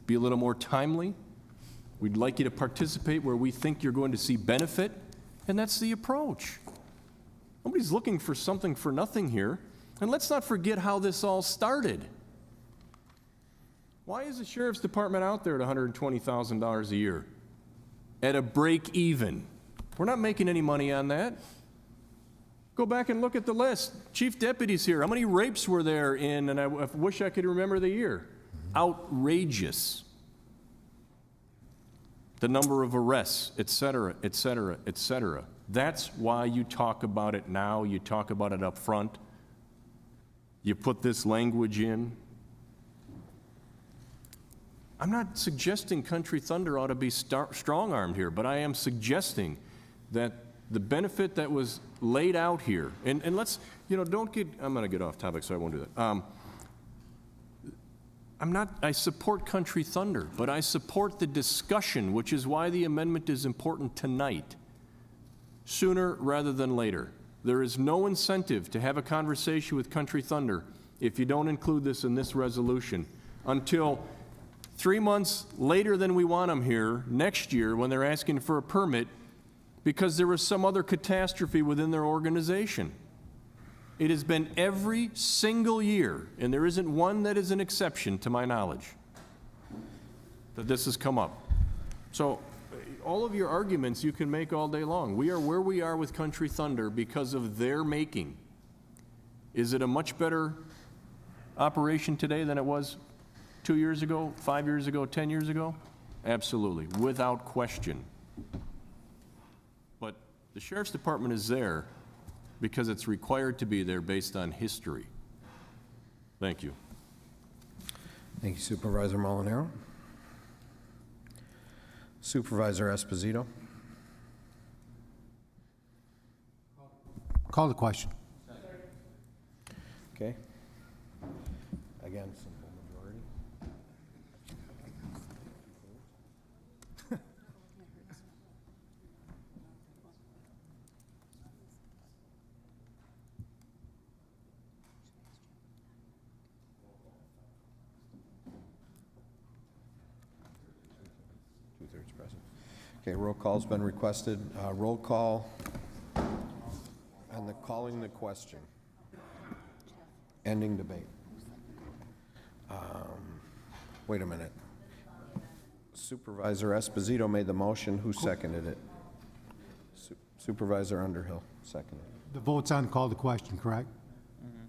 be a little more timely. We'd like you to participate where we think you're going to see benefit. And that's the approach. Nobody's looking for something for nothing here. And let's not forget how this all started. Why is the Sheriff's Department out there at $120,000 a year? At a break even. We're not making any money on that. Go back and look at the list. Chief deputies here. How many rapes were there in, and I wish I could remember the year. Outrageous. The number of arrests, et cetera, et cetera, et cetera. That's why you talk about it now. You talk about it up front. You put this language in. I'm not suggesting Country Thunder ought to be strong-armed here, but I am suggesting that the benefit that was laid out here, and let's, don't get, I'm going to get off topic, so I won't do that. I support Country Thunder, but I support the discussion, which is why the amendment is important tonight, sooner rather than later. There is no incentive to have a conversation with Country Thunder if you don't include this in this resolution until 3 months later than we want them here next year when they're asking for a permit because there was some other catastrophe within their organization. It has been every single year, and there isn't one that is an exception to my knowledge, that this has come up. So all of your arguments you can make all day long. We are where we are with Country Thunder because of their making. Is it a much better operation today than it was 2 years ago, 5 years ago, 10 years ago? Absolutely, without question. But the Sheriff's Department is there because it's required to be there based on history. Thank you. Thank you, Supervisor Molinaro. Supervisor Esposito. Call the question. Okay. Again, simple majority. Two-thirds present. Okay, roll call's been requested. Roll call on the calling the question. Ending debate. Wait a minute. Supervisor Esposito made the motion. Who seconded it? Supervisor Underhill seconded it. The vote's on call the question, correct?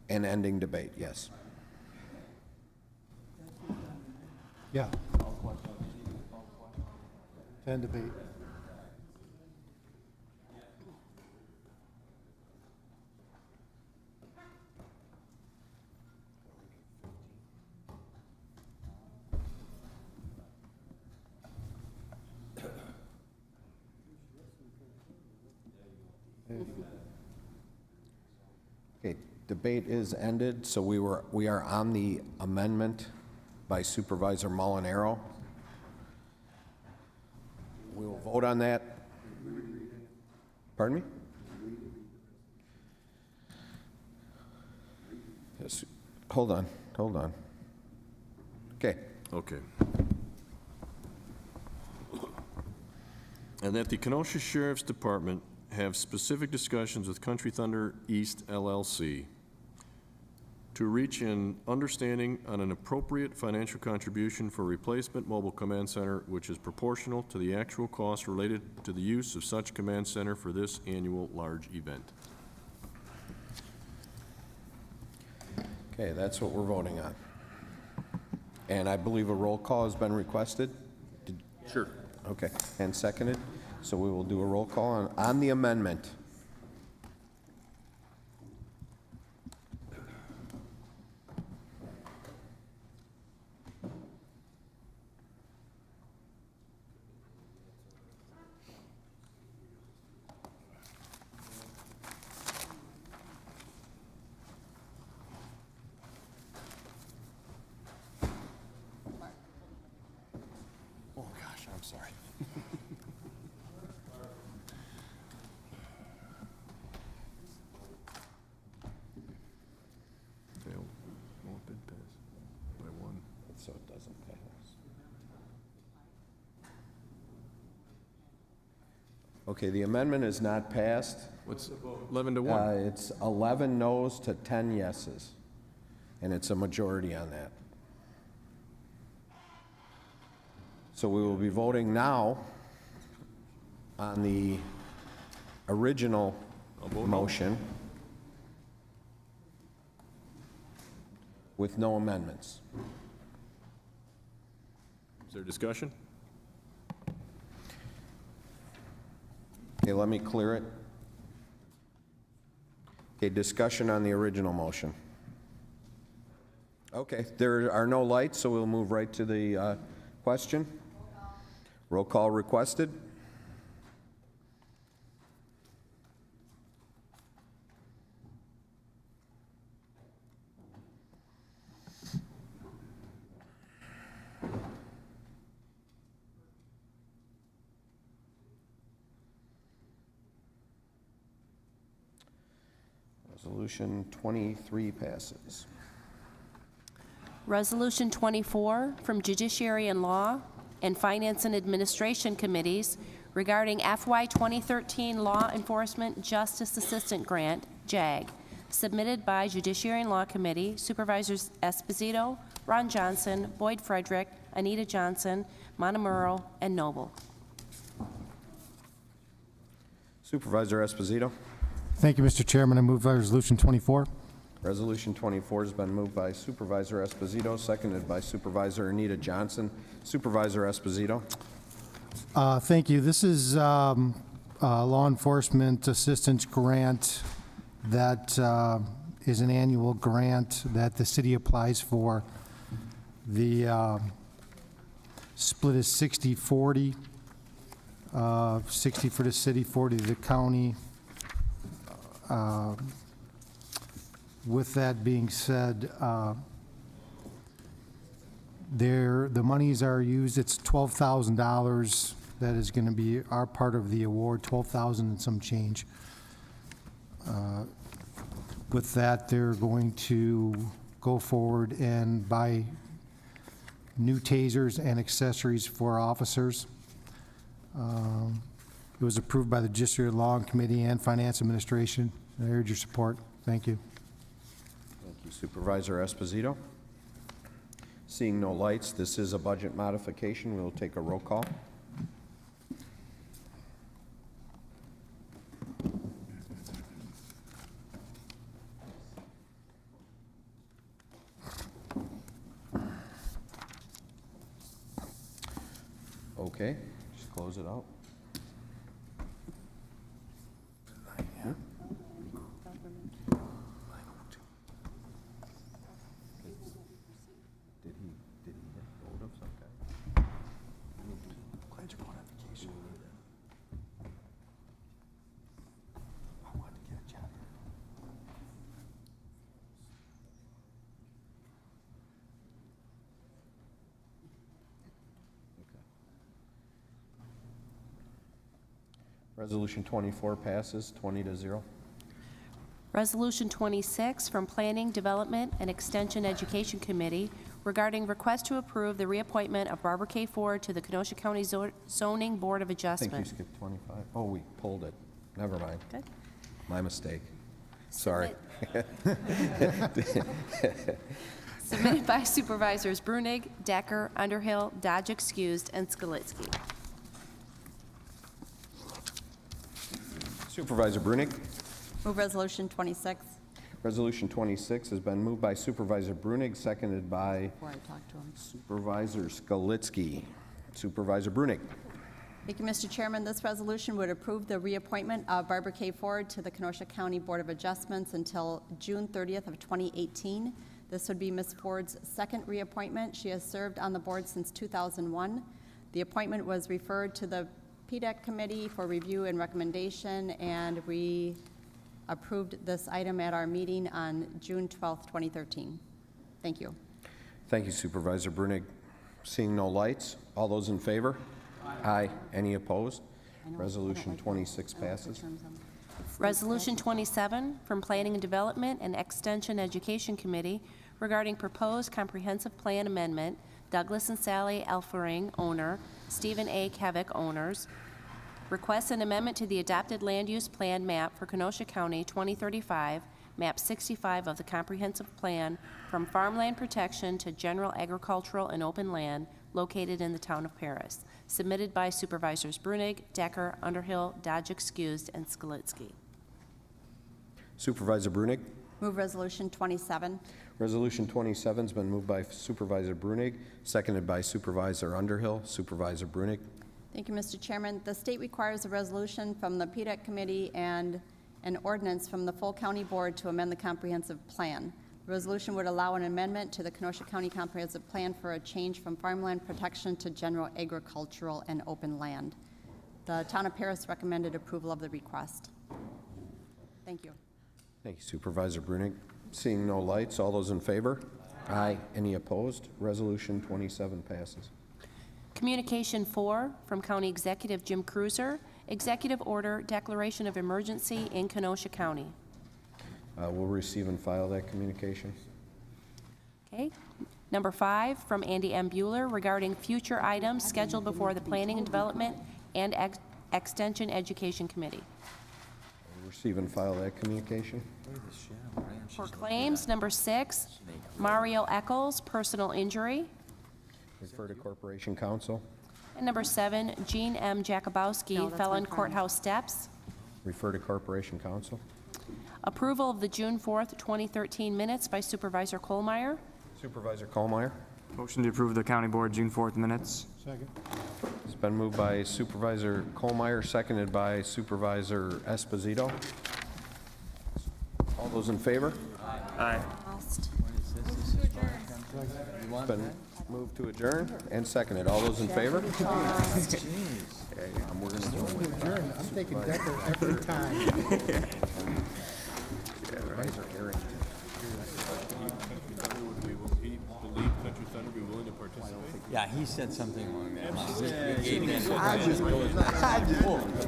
And ending debate, yes. Yeah. End debate. Okay, debate is ended, so we are on the amendment by Supervisor Molinaro. We will vote on that. Pardon me? Yes, hold on. Okay. Okay. And that the Kenosha Sheriff's Department have specific discussions with Country Thunder East LLC to reach an understanding on an appropriate financial contribution for replacement mobile command center, which is proportional to the actual cost related to the use of such command center for this annual large event. Okay, that's what we're voting on. And I believe a roll call has been requested? Sure. Okay, and seconded? So we will do a roll call on the amendment. Oh, gosh, I'm sorry. Failed. Won't bid pass by one. So it doesn't pass. Okay, the amendment is not passed. What's 11 to 1? It's 11 noes to 10 yeses, and it's a majority on that. So we will be voting now on the original motion with no amendments. Is there discussion? Okay, let me clear it. Okay, discussion on the original motion. Okay, there are no lights, so we'll move right to the question. Roll call requested. Resolution 23 passes. Resolution 24 from Judiciary and Law and Finance and Administration Committees regarding FY 2013 Law Enforcement Justice Assistant Grant, JAG, submitted by Judiciary and Law Committee, Supervisors Esposito, Ron Johnson, Boyd Frederick, Anita Johnson, Montemurro, and Noble. Supervisor Esposito. Thank you, Mr. Chairman. I move Resolution 24. Resolution 24 has been moved by Supervisor Esposito, seconded by Supervisor Anita Johnson. Supervisor Esposito. Thank you. This is a law enforcement assistance grant that is an annual grant that the city applies for. The split is 60-40, 60 for the city, 40 to the county. With that being said, the monies are used, it's $12,000 that is going to be our part of the award, $12,000 and some change. With that, they're going to go forward and buy new tasers and accessories for officers. It was approved by the Judiciary Law Committee and Finance Administration. I urge your support. Thank you. Thank you, Supervisor Esposito. Seeing no lights, this is a budget modification. We'll take a roll call. Okay, just close it out. Did he get a vote of some kind? Glad you're going on vacation. I want to get a job. Okay. Resolution 24 passes 20-0. Resolution 26 from Planning, Development, and Extension Education Committee regarding request to approve the reappointment of Barbara K. Ford to the Kenosha County Zoning Board of I think Adjustment. you skipped 25. Oh, we pulled it. Never mind. Good. My mistake. Sorry. Submitted by Supervisors Brunig, Decker, Underhill, Dodge excused, and Skalitsky. Supervisor Brunig. Move Resolution 26. Resolution 26 has been moved by Supervisor Brunig, seconded by Before I talk to him. Supervisor Skalitsky. Supervisor Brunig. Thank you, Mr. Chairman. This resolution would approve the reappointment of Barbara K. Ford to the Kenosha County Board of Adjustments until June 30th of 2018. This would be Ms. Ford's second reappointment. She has served on the board since 2001. The appointment was referred to the PDEC committee for review and recommendation, and we approved this item at our meeting on June 12th, 2013. Thank you. Thank you, Supervisor Brunig. Seeing no lights, all those in favor? Aye. Any opposed? Resolution 26 passes. Resolution 27 from Planning and Development and Extension Education Committee regarding proposed comprehensive plan amendment, Douglas and Sally Elfering, owner, Stephen A. Kevick, owners. Requests an amendment to the adopted land use plan map for Kenosha County 2035, map 65 of the comprehensive plan, from farmland protection to general agricultural and open land located in the town of Paris. Submitted by Supervisors Brunig, Decker, Underhill, Dodge excused, and Skalitsky. Supervisor Brunig. Move Resolution 27. Resolution 27 has been moved by Supervisor Brunig, seconded by Supervisor Underhill. Supervisor Brunig. Thank you, Mr. Chairman. The state requires a resolution from the PDEC committee and an ordinance from the full county board to amend the comprehensive plan. The resolution would allow an amendment to the Kenosha County Comprehensive Plan for a change from farmland protection to general agricultural and open land. The town of Paris recommended approval of the request. Thank you. Thank you, Supervisor Brunig. Seeing no lights, all those in favor? Aye. Any opposed? Resolution 27 passes. Communication 4 from County Executive Jim Cruiser, Executive Order Declaration of Emergency in Kenosha County. We'll receive and file that communication. Okay. Number 5, from Andy M. Bueller regarding future items scheduled before the Planning and Development and Extension Education Committee. We'll receive and file that communication. For claims, number 6, Mario Eccles, personal injury. Refer to Corporation Counsel. And number 7, Jean M. Jakubowski, felon courthouse steps. Refer to Corporation Counsel. Approval of the June 4th, 2013 minutes by Supervisor Kohlmeyer. Supervisor Kohlmeyer. Motion to approve the county board June 4th minutes. Second. It's been moved by Supervisor Kohlmeyer, seconded by Supervisor Esposito. All those in favor? Aye. It's been moved to adjourn and seconded. All those in favor? Okay, we're going to go with Adjourn. I'm taking Decker every time. Supervisor Arrington. The lead country thunder be willing to participate? Yeah, he said something along that line.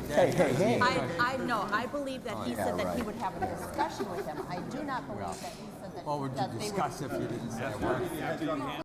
Hey. I know, I believe that he said that he would have a discussion with him. I do not believe that he said that. What would you discuss if you didn't say a word?